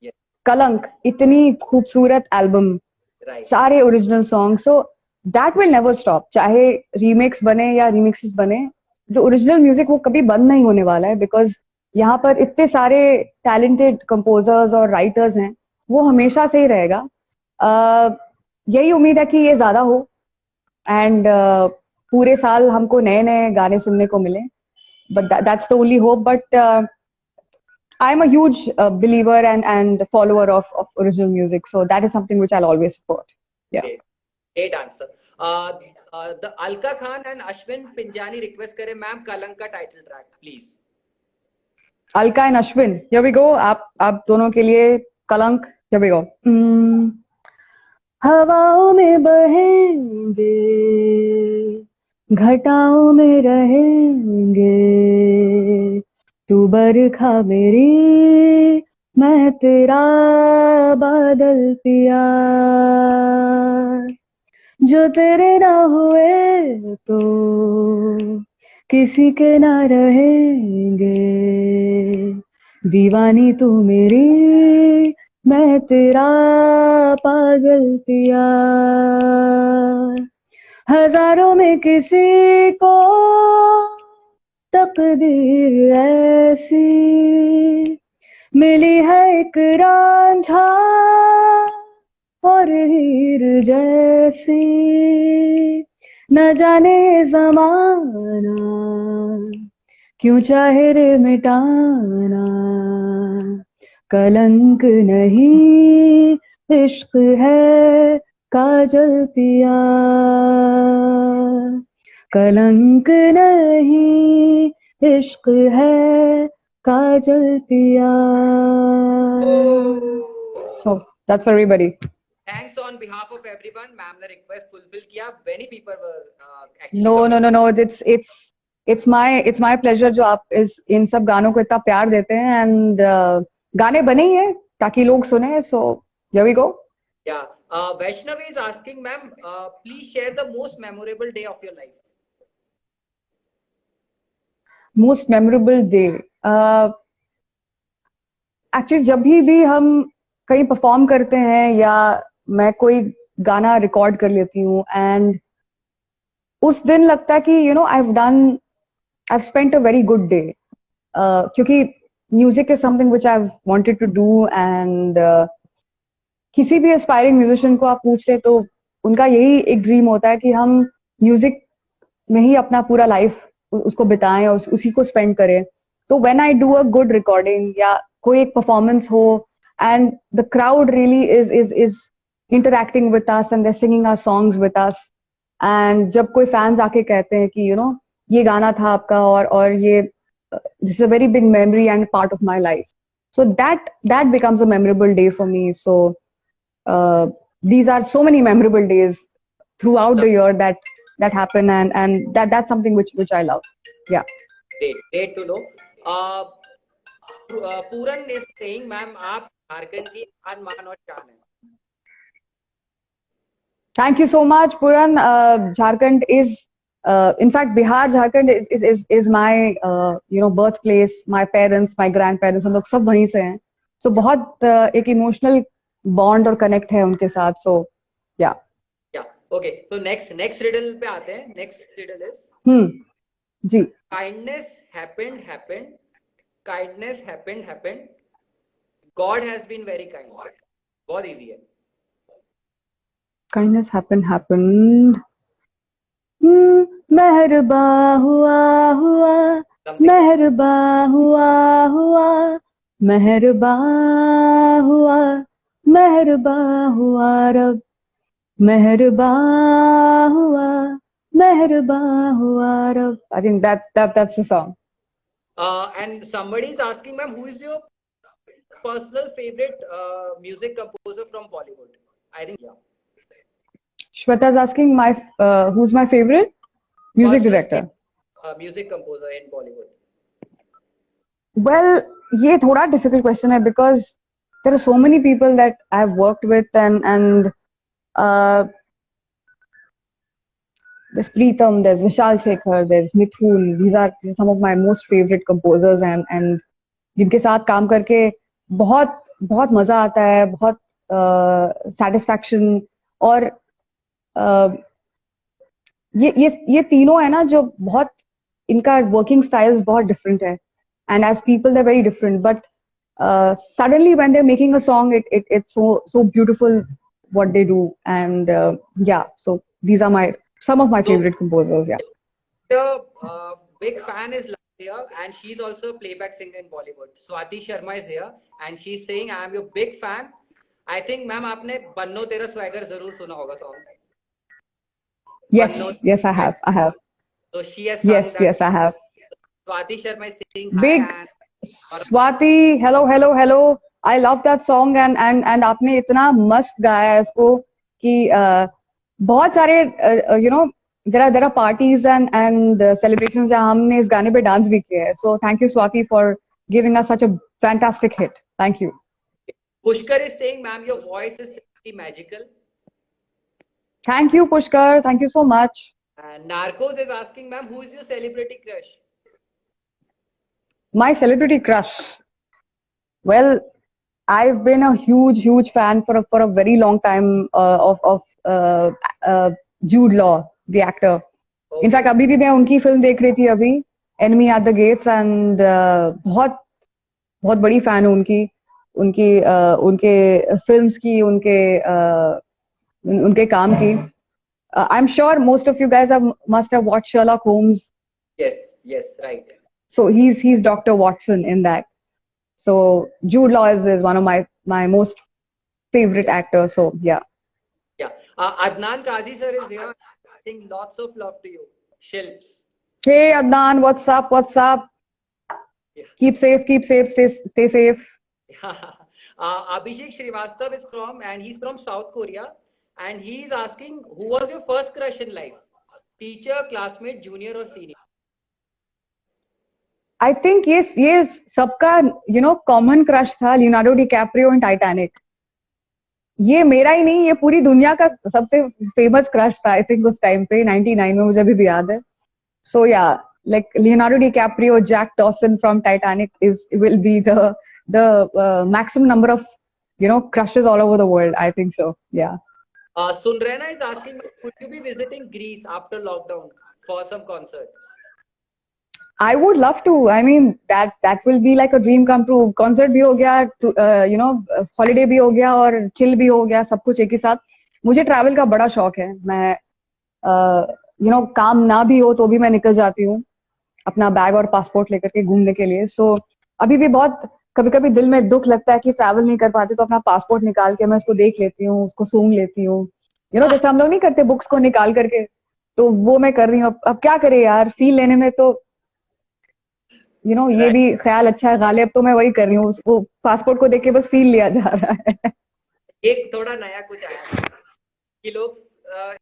Yes, कलंक इतनी खूबसूरत album, right. सारे original song. So that will never stop. चाहे remakes बने या रिमिक्सेस बने, जो ओरिजिनल म्यूजिक वो कभी बंद नहीं होने वाला है, बिकॉज यहाँ पर इतने सारे टैलेंटेड कंपोजर्स और राइटर्स हैं. वो हमेशा से ही रहेगा. यही उम्मीद है कि ये ज्यादा हो एंड पूरे साल हमको नए नए गाने सुनने को मिले. But that's the only hope. But I'm a huge believer and follower of original music, so that is something which I'll always support. Yeah. Great answer. The Alka Khan and Ashwin Pinjani request करे ma'am कलंक का title track please. Alka and Ashwin, here we go. आप दोनों के लिए कलंक. Here we go. हवाओं में बहेंगे, घटाओं में रहेंगे, तू बरखा मेरी, मैं तेरा बादल पिया. जो तेरे ना हुए तो किसी के ना रहेंगे. दीवानी तू मेरी, मैं तेरा पागल पिया. हजारों में किसी को तकदीर ऐसी मिली है, एक रांझा और हीर जैसी. न जाने ये जमाना क्यों चाहे रे मिटाना. कलंक नहीं इश्क है काजल पिया. कलंक नहीं इश्क है काजल पिया. So that's for everybody. Thanks on behalf of everyone. Ma'am ने request fulfill किया. Many people were actually. No. It's my pleasure जो आप इन सब गानों को इतना प्यार देते हैं. एंड गाने बने ही हैं ताकि लोग सुने. So here we go. Yeah. Vaishnavi is asking, ma'am, please share the most memorable day of your life. Most memorable day. Actually जब भी हम कहीं परफॉर्म करते हैं या मैं कोई गाना रिकॉर्ड कर लेती हूँ, एंड उस दिन लगता है कि I've spent a very good day. क्योंकि music is something which I wanted to do. And किसी भी एस्पायरिंग म्यूजिशियन को आप पूछ रहे तो उनका यही एक ड्रीम होता है कि हम म्यूजिक में ही अपना पूरा लाइफ उसको बिताएं और उसी को स्पेंड करें. तो when I do a good recording या कोई एक परफॉर्मेंस हो and the crowd really is interacting with us and they singing our songs with us, and जब कोई फैंस आके कहते हैं कि ये गाना था आपका और ये this is a very big memory and part of my life, so that becomes a memorable day for me. So these are so many memorable days throughout the year that happen, and that's something which I love. Yeah. Great to know. Puran is saying, ma'am, आप झारखंड की आन मान और शान है. Thank you so much, Puran. Jharkhand is in fact Bihar, Jharkhand is my birthplace. My parents, my grandparents, हम लोग सब वहीं से हैं. So बहुत एक emotional bond और connect है उनके साथ. So yeah. Okay, so next riddle पे आते हैं. Next riddle is ji. Kindness happened. Kindness happened. God has been very kind. बहुत easy है. Kindness happened. मेहरबा हुआ हुआ, Something. मेहरबा हुआ हुआ, मेहरबा हुआ, मेहरबा हुआ रब, मेहरबा हुआ, मेहरबा हुआ रब. I think that's the song. And somebody is asking, ma'am, who is your personal favorite music composer from Bollywood? I think, yeah. Shweta's asking who's my favorite music Personal director. Music composer in Bollywood. Well, ये थोड़ा difficult question है because there are so many people that I've worked with and there's Preetham, there's Vishal Shekhar, there's Mithun. These are some of my most favorite composers and जिनके साथ काम करके बहुत बहुत मजा आता है, बहुत satisfaction और ये तीनों है ना जो बहुत इनका working styles बहुत different है and as people they're very different but suddenly when they're making a song it's so beautiful what they do and yeah, so these are some of my favorite composers. Yeah, The big fan is here and she's also a playback singer in Bollywood. Swati Sharma is here and she's saying I am your big fan. I think ma'am आपने बन्नो तेरा swagger जरूर सुना होगा song. yes, Banno, yes, I have. so she has sung that. Yes, I have. Swati Sharma is saying hi Big and Swati, hello. I love that song and आपने इतना मस्त गाया है इसको कि बहुत सारे you know there are parties and celebrations जहाँ हमने इस गाने पे डांस भी किया है. So thank you Swati for giving us such a fantastic hit. Thank you. Pushkar is saying, ma'am, your voice is simply magical. Thank you Pushkar. Thank you so much. And Narcos is asking, ma'am, who is your celebrity crush? My celebrity crush. Well, I've been a huge fan for a very long time of Jude Law, the actor. Okay. In fact, अभी भी मैं उनकी film देख रही थी अभी, Enemy at the Gates and बहुत बहुत बड़ी fan हूँ उनके films की, उनके काम की. I'm sure most of you guys must have watched Sherlock Holmes. Yes, right. So he's Dr. Watson in that. So Jude Law is one of my most favorite actors. So yeah. Yeah. Adnan Kazi sir is here. I think lots of love to you. Shilps. Hey Adnan, what's up? Yeah. Keep safe, stay safe. Abhishek Srivastav is he's from South Korea and he's asking, who was your first crush in life? Teacher, classmate, junior or senior? I think ये सबका common crush था Leonardo DiCaprio in Titanic. ये मेरा ही नहीं, ये पूरी दुनिया का सबसे famous crush था I think उस time पे 99 में, मुझे अभी भी याद है. So yeah, like Leonardo DiCaprio, Jack Dawson from Titanic will be the maximum number of crushes all over the world. I think so. Yeah. Sunrena is asking, could you be visiting Greece after lockdown for some concert? I would love to. I mean, that will be like a dream come true. Concert भी हो गया, holiday भी हो गया और chill भी हो गया, सब कुछ एक ही साथ. मुझे travel का बड़ा शौक है. मैं काम ना भी हो तो भी मैं निकल जाती हूँ अपना बैग और पासपोर्ट लेकर के घूमने के लिए. सो अभी भी बहुत कभी-कभी दिल में दुख लगता है कि ट्रैवल नहीं कर पाती, तो अपना पासपोर्ट निकाल के मैं उसको देख लेती हूँ, उसको सूंघ लेती हूँ. जैसे हम लोग नहीं करते बुक्स को निकाल करके, तो वो मैं कर रही हूँ. अब क्या करे यार, फील लेने में तो ये भी ख्याल अच्छा है गालिब, तो मैं वही कर रही हूँ. वो पासपोर्ट को देख के बस फील लिया जा रहा है. एक थोड़ा नया कुछ आया कि लोग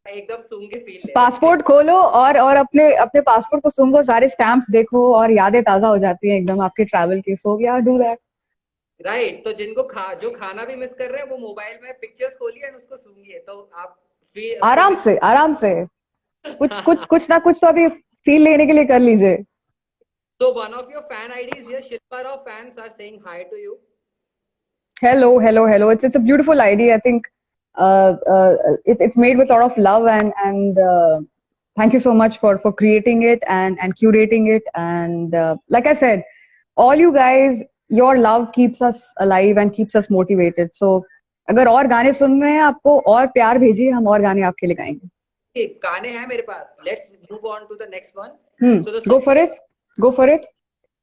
एकदम सूंघ के फील ले. पासपोर्ट खोलो और अपने पासपोर्ट को सूंघो, सारे स्टैम्प्स देखो और यादें ताजा हो जाती हैं एकदम आपके ट्रैवल की. सो या डू दैट. राइट. तो जिनको जो खाना भी मिस कर रहे हैं वो मोबाइल में पिक्चर्स खोलिए और उसको सूंघिए, तो आप आराम से कुछ ना कुछ तो अभी फील लेने के लिए कर लीजिए. So one of your fan IDs here, Shilpa Rao fans are saying hi to you. Hello. It's a beautiful ID. I think it's made with a lot of love and thank you so much for creating it and curating it. And like I said, all you guys, your love keeps us alive and keeps us motivated. So अगर और गाने सुन रहे हैं आपको और प्यार भेजिए, हम और गाने आपके लिए गाएंगे. गाने हैं मेरे पास. Let's move on to the next one. So the Go for it. Go for it.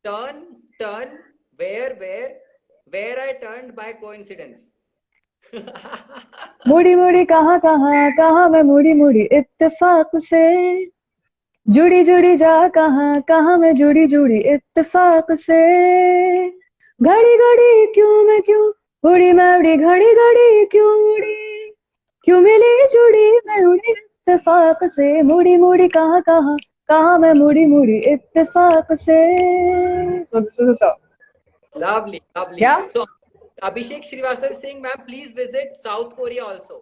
Turn, where I turned by coincidence. मुड़ी मुड़ी कहाँ मैं मुड़ी इत्तेफाक से जुड़ी जा कहाँ मैं जुड़ी इत्तेफाक से घड़ी क्यों उड़ी मैं उड़ी घड़ी क्यों उड़ी क्यों मिली जुड़ी मैं उड़ी इत्तेफाक से मुड़ी कहाँ मैं मुड़ी इत्तेफाक से. So this is a song. Lovely. Yeah. So Abhishek Srivastava is saying, ma'am, please visit South Korea also.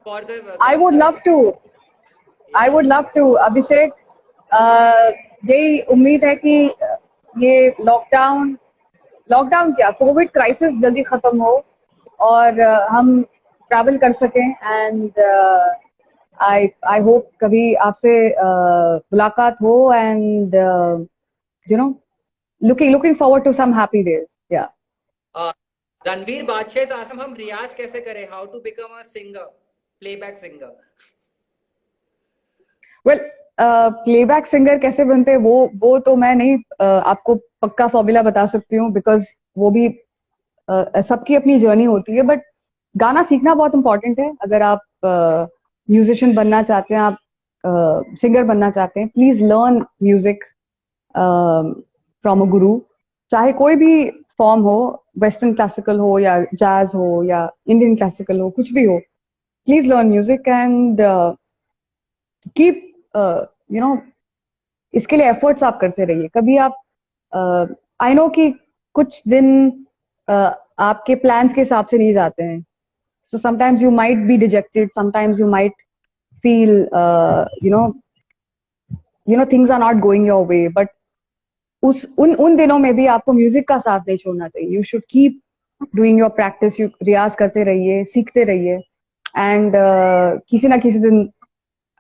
For the I would love to. अभिषेक, यही उम्मीद है कि ये लॉकडाउन क्या, कोविड क्राइसिस जल्दी खत्म हो और हम ट्रैवल कर सकें. एंड आई होप कभी आपसे मुलाकात हो. And you know, looking forward to some happy days. Yeah. Ranveer बादशाह आसम, हम रियाज कैसे करें? How to become a singer, playback singer? Well, playback singer कैसे बनते हैं वो तो मैं नहीं आपको पक्का फॉर्मूला बता सकती हूँ, बिकॉज वो भी सबकी अपनी जर्नी होती है. बट गाना सीखना बहुत इम्पोर्टेंट है. अगर आप म्यूजिशियन बनना चाहते हैं, आप सिंगर बनना चाहते हैं, please learn music from a गुरु. चाहे कोई भी फॉर्म हो, वेस्टर्न क्लासिकल हो या जैज हो या इंडियन क्लासिकल हो, कुछ भी हो, please learn music and keep इसके लिए एफर्ट्स आप करते रहिए. कभी आप आई नो कि कुछ दिन आपके प्लान्स के हिसाब से नहीं जाते हैं. So sometimes you might be dejected, sometimes you might feel things are not going your way. But उन दिनों में भी आपको म्यूजिक का साथ नहीं छोड़ना चाहिए. You should keep doing your practice. You रियाज करते रहिए, सीखते रहिए. एंड किसी ना किसी दिन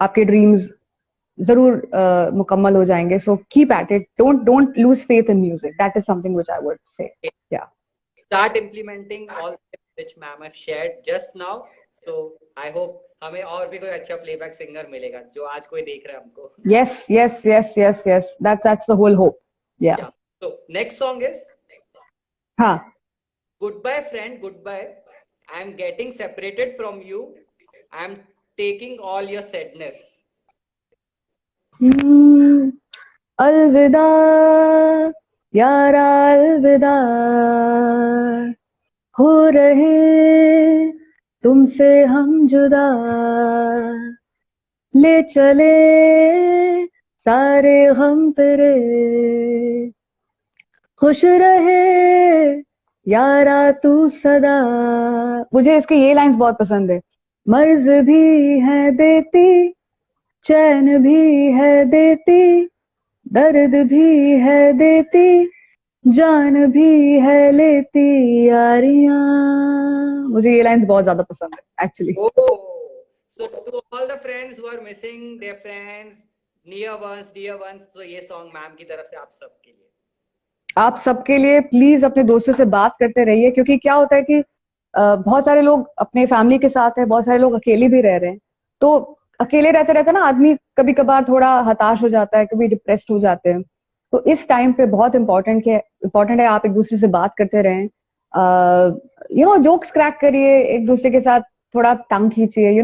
आपके ड्रीम्स जरूर मुकम्मल हो जाएंगे. So keep at it. Don't lose faith in music. That is something which I would say. Yeah start implementing all which ma'am have shared just now. So I hope हमें और भी कोई अच्छा प्लेबैक सिंगर मिलेगा जो आज कोई देख रहा है हमको. yes. That's the whole hope. Yeah. So next song is हाँ. Goodbye friend, goodbye. I'm getting separated from you. I'm taking all your sadness. अलविदा यारा, अलविदा, हो रहे तुमसे हम जुदा, ले चले सारे गम तेरे, खुश रहे यारा तू सदा. मुझे इसके ये लाइंस बहुत पसंद है. मर्ज भी है देती, चैन भी है देती, दर्द भी है देती, जान भी है लेती यारियां. मुझे ये लाइंस बहुत ज्यादा पसंद है actually. So to all the friends who are missing their friends, dear ones, so ये song मैम की तरफ से आप सबके लिए प्लीज अपने दोस्तों से बात करते रहिए. क्योंकि क्या होता है कि बहुत सारे लोग अपने फैमिली के साथ है, बहुत सारे लोग अकेले भी रह रहे हैं. तो अकेले रहते रहते ना आदमी कभी कभार थोड़ा हताश हो जाता है, कभी डिप्रेस्ड हो जाते हैं. तो इस टाइम पे बहुत इंपॉर्टेंट है आप एक दूसरे से बात करते रहें. जोक्स क्रैक करिए, एक दूसरे के साथ थोड़ा टांग खींचिए.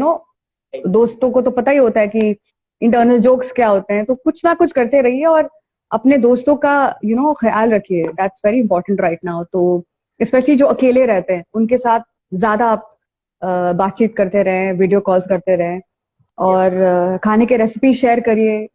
दोस्तों को तो पता ही होता है कि इंटरनल जोक्स क्या होते हैं. तो कुछ ना कुछ करते रहिए और अपने दोस्तों का ख्याल रखिए. That's very important right now. तो स्पेशली जो अकेले रहते हैं उनके साथ ज्यादा आप बातचीत करते रहें, वीडियो कॉल्स करते रहें और खाने के रेसिपी शेयर करिए.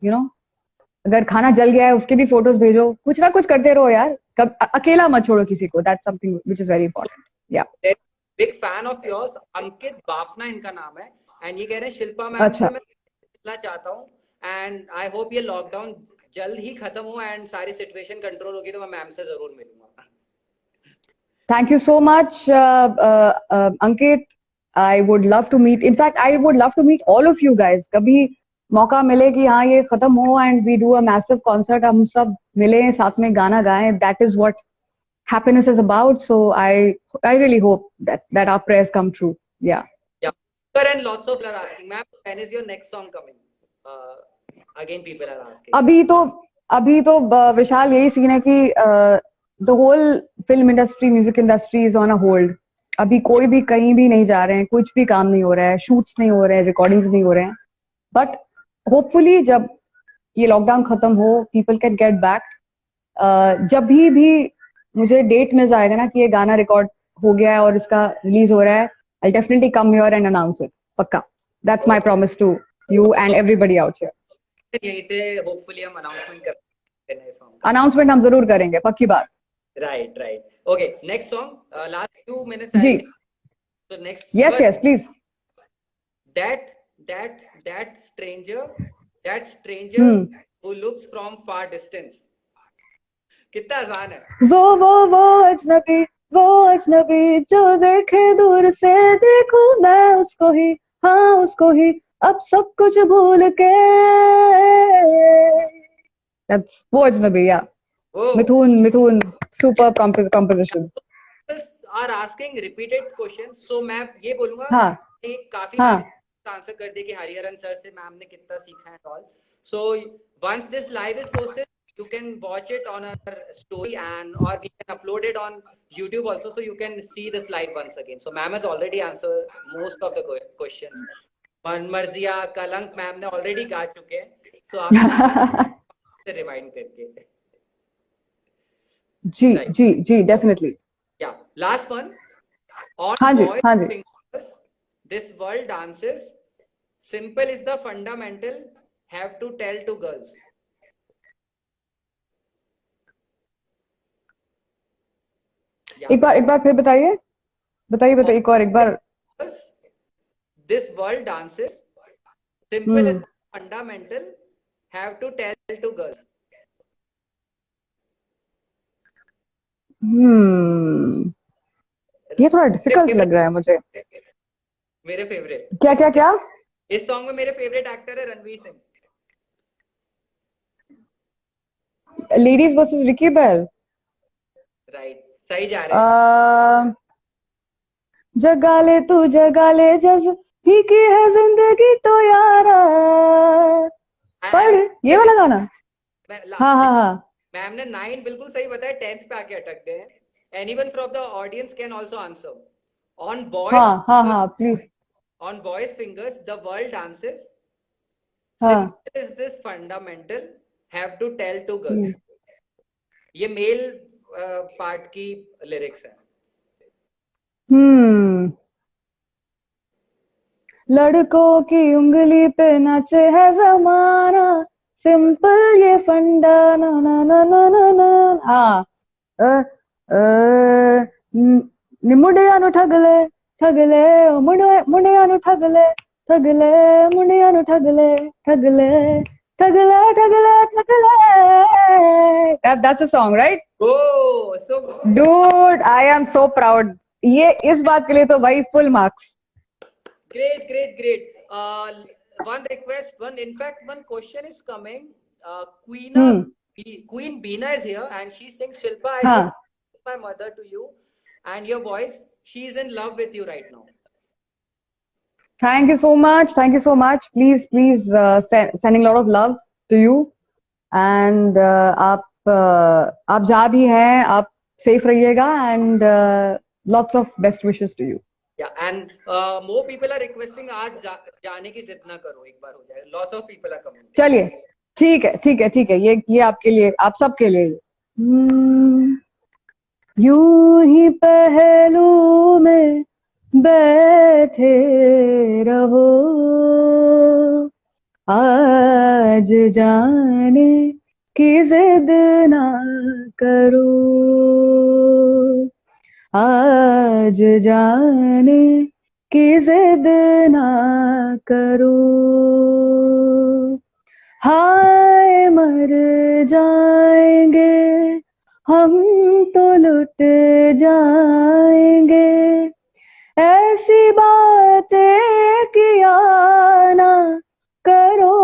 अगर खाना जल गया है उसके भी फोटोज भेजो. कुछ ना कुछ करते रहो यार. कब अकेला मत छोड़ो किसी को. That's something which is very important. या बिग फैन ऑफ योर्स, अंकित बाफना इनका नाम है. एंड ये कह रहे हैं शिल्पा मैम से मैं मिलना चाहता हूँ. एंड आई होप ये लॉकडाउन जल्द ही खत्म हो एंड सारी सिचुएशन कंट्रोल होगी तो मैं मैम से जरूर मिलूंगा. Thank you so much, Ankit. I would love to meet. In fact, I would love to meet all of you guys. कभी मौका मिले कि हाँ ये खत्म हो and we do a massive concert, हम सब मिले साथ में गाना गाएं, that is what happiness is about. So I really hope that our prayers come true. Yeah. Yeah. And lots of people are asking, ma'am, when is your next song coming? Again, people are asking. अभी तो विशाल यही scene है कि the whole film industry, music industry is on a hold. अभी कोई भी कहीं भी नहीं जा रहे हैं, कुछ भी काम नहीं हो रहा है, शूट्स नहीं हो रहे हैं, रिकॉर्डिंग्स नहीं हो रहे हैं. बट होपफुली जब ये लॉकडाउन खत्म हो, पीपल कैन गेट बैक. जब भी मुझे डेट मिल जाएगा ना कि ये गाना रिकॉर्ड हो गया है और इसका रिलीज हो रहा है, I definitely come here and announce it. पक्का. That's my promise to you and everybody out here. यहीं से होपफुली हम अनाउंसमेंट करते हैं सॉन्ग. अनाउंसमेंट हम जरूर करेंगे, पक्की बात. Right. Okay, next song, last 2 minutes. Ji. So next. Yes, please. That stranger who looks from far distance. कितना आसान है. वो अजनबी जो देखे दूर से, देखूं मैं उसको ही, हाँ उसको ही, अब सब कुछ भूल के. That's वो अजनबी. Yeah. Mithun super composition. Are asking repeated questions, so मैं ये बोलूंगा. हाँ. काफी आंसर कर दे कि हरिहरन सर से मैम ने कितना सीखा है all. So once this live is posted, you can watch it on our story or we can upload it on YouTube also, so you can see this live once again. So ma'am has already answered most of the questions. मर्जिया कलंक ma'am ने already गा चुके हैं, so आप remind करके. जी definitely. Yeah, last one. On हाँ जी. fingers, this world dances. Simple is the fundamental. Have to tell to girls. Yeah. एक बार फिर बताइए एक बार. This world dances. Simple is the fundamental. Have to tell to girls. ये थोड़ा difficult लग रहा है मुझे. मेरे फेवरेट. क्या इस सॉन्ग में मेरे फेवरेट एक्टर है Ranveer Singh. Ladies versus Ricky Bahl. Right, सही जा रहे हैं. जगा ले तू जगा ले जज फीकी है जिंदगी तो यारा. पढ़ ये वाला गाना. हाँ. मैम ने 9 बिल्कुल सही बताया, 10th पे आके अटक गए हैं. Anyone from the audience can also answer. On boys. हाँ please. On boys fingers, the world dances. Simple is this fundamental. Have to tell to girls. ये मेल पार्ट की लिरिक्स है. लड़कों की उंगली पे नाचे है जमाना, सिंपल ये फंडा ना ना ना ना ना ना. हाँ. मुंडिया नु ठगले मुंडिया नु ठगले मुंडिया नु ठगले. That's a song, right? Oh, so dude, I am so proud. ये इस बात के लिए तो भाई full marks. Great. One request, one question is coming. Queen Beena is here and she sings Shilpa. I just my mother to you and your voice. She is in love with you right now. Thank you so much. Please, sending a lot of love to you. And आप जहाँ भी हैं, आप safe रहिएगा and lots of best wishes to you. Yeah, and more people are requesting आज जाने की जिद ना करो, एक बार हो जाए. Lots of people are coming. चलिए, ठीक है. ये आपके लिए, आप सबके लिए. यूं ही पहलू में बैठे रहो, आज जाने की जिद ना करो, आज जाने की जिद ना करो. हाय मर जाएंगे हम तो लुट जाएंगे, ऐसी बातें किया ना करो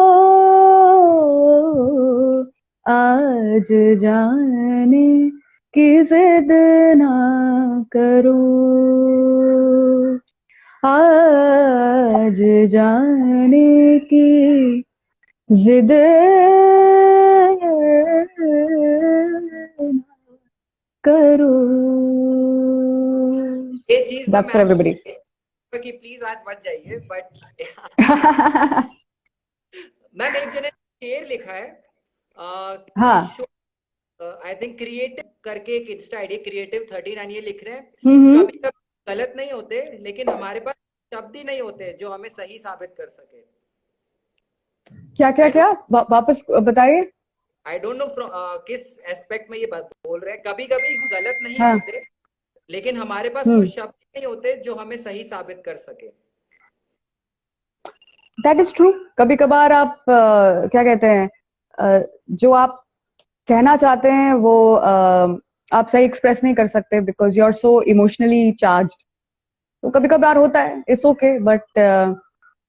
आज जाने की जिद ना करो, आज जाने की जिद करो. ये चीज That's for everybody. कि प्लीज आज मत जाइए, बट मैम एक जने शेर लिखा है हाँ. आई थिंक क्रिएटिव करके एक इंस्टा आईडी क्रिएटिव 39 ये लिख रहे हैं, कभी कभी गलत नहीं होते लेकिन हमारे पास शब्द ही नहीं होते जो हमें सही साबित कर सके. क्या क्या क्या वापस बताइए. आई डोंट नो किस एस्पेक्ट में ये बोल रहे हैं. कभी कभी गलत नहीं हाँ. होते लेकिन हमारे पास वो शब्द नहीं होते जो हमें सही साबित कर सके. That is true. कभी कभार आप क्या कहते हैं, जो आप कहना चाहते हैं वो आप सही एक्सप्रेस नहीं कर सकते because you are so emotionally charged. तो कभी कभार होता है, it's okay, but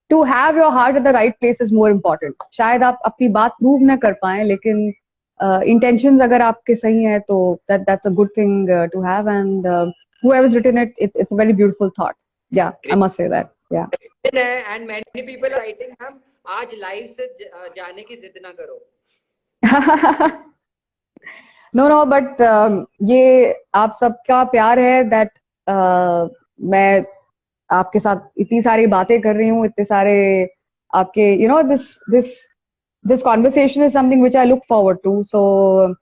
to have your heart at the right place is more important. शायद आप अपनी बात प्रूव न कर पाए लेकिन इंटेंशंस अगर आपके सही हैं तो that's a good thing to have, and whoever's written it, it's a very beautiful thought. Yeah, I must say that. Yeah. And many people are writing, हम आज लाइव से जाने की जिद ना करो. No, but ये आप सबका प्यार है that मैं आपके साथ इतनी सारी बातें कर रही हूँ, इतने सारे आपके this conversation is something which I look forward to. So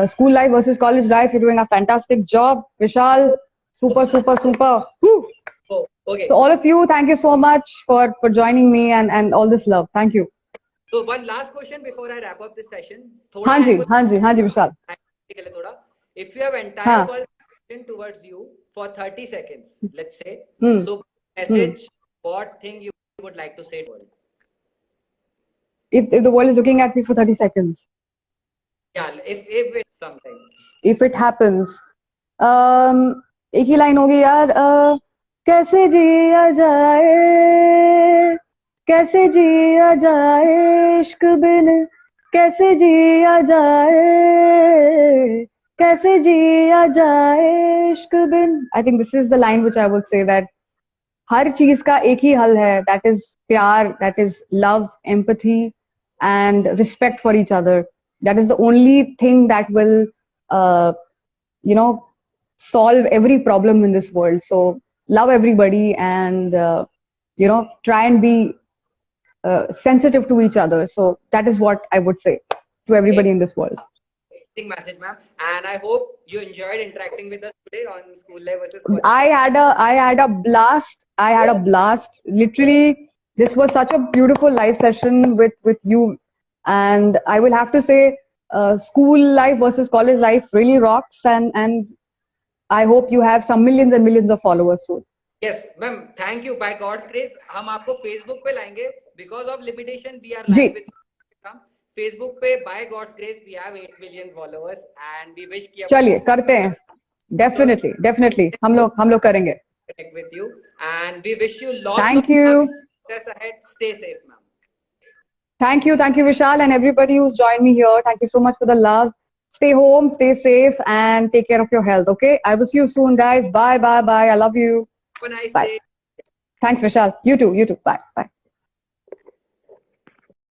school life versus college life, you're doing a fantastic job, Vishal. Super. Woo. Oh, okay. So all of you, thank you so much for joining me and all this love. Thank you. So one last question before I wrap up this session. हाँ जी Vishal. If you have entire world towards you for 30 seconds, let's say, so message, what thing you would like to say to the world? If the world is looking at me for 30 seconds. Yeah, if it's something. If it happens, एक ही line होगी यार, कैसे जिया जाए, कैसे जिया जाए इश्क बिन, कैसे जिया जाए, कैसे जिया जाए इश्क बिन. I think this is the line which I would say that हर चीज का एक ही हल है, that is प्यार, that is love, empathy and respect for each other. That is the only thing that will solve every problem in this world. So love everybody and try and be sensitive to each other. So that is what I would say to everybody in this world. Message, ma'am, and I hope you enjoyed interacting with us today on School Life versus College. I had a blast. Literally, this was such a beautiful live session with you, and I will have to say, school life versus college life really rocks, and I hope you have some millions and millions of followers soon. Yes, ma'am. Thank you. By God's grace, हम आपको Facebook पे लाएंगे. Because of limitation, we are live with Facebook पे. By God's grace, we have 8 million followers, and we wish कि चलिए करते हैं. Definitely. हम लोग करेंगे. Connect with you, and we wish you lots Thank of you. success ahead. Stay safe, ma'am. Thank you, Vishal, and everybody who's joined me here. Thank you so much for the love. Stay home, stay safe, and take care of your health. Okay, I will see you soon, guys. Bye. I love you. Have a nice day. Thanks, Vishal. You too. Bye.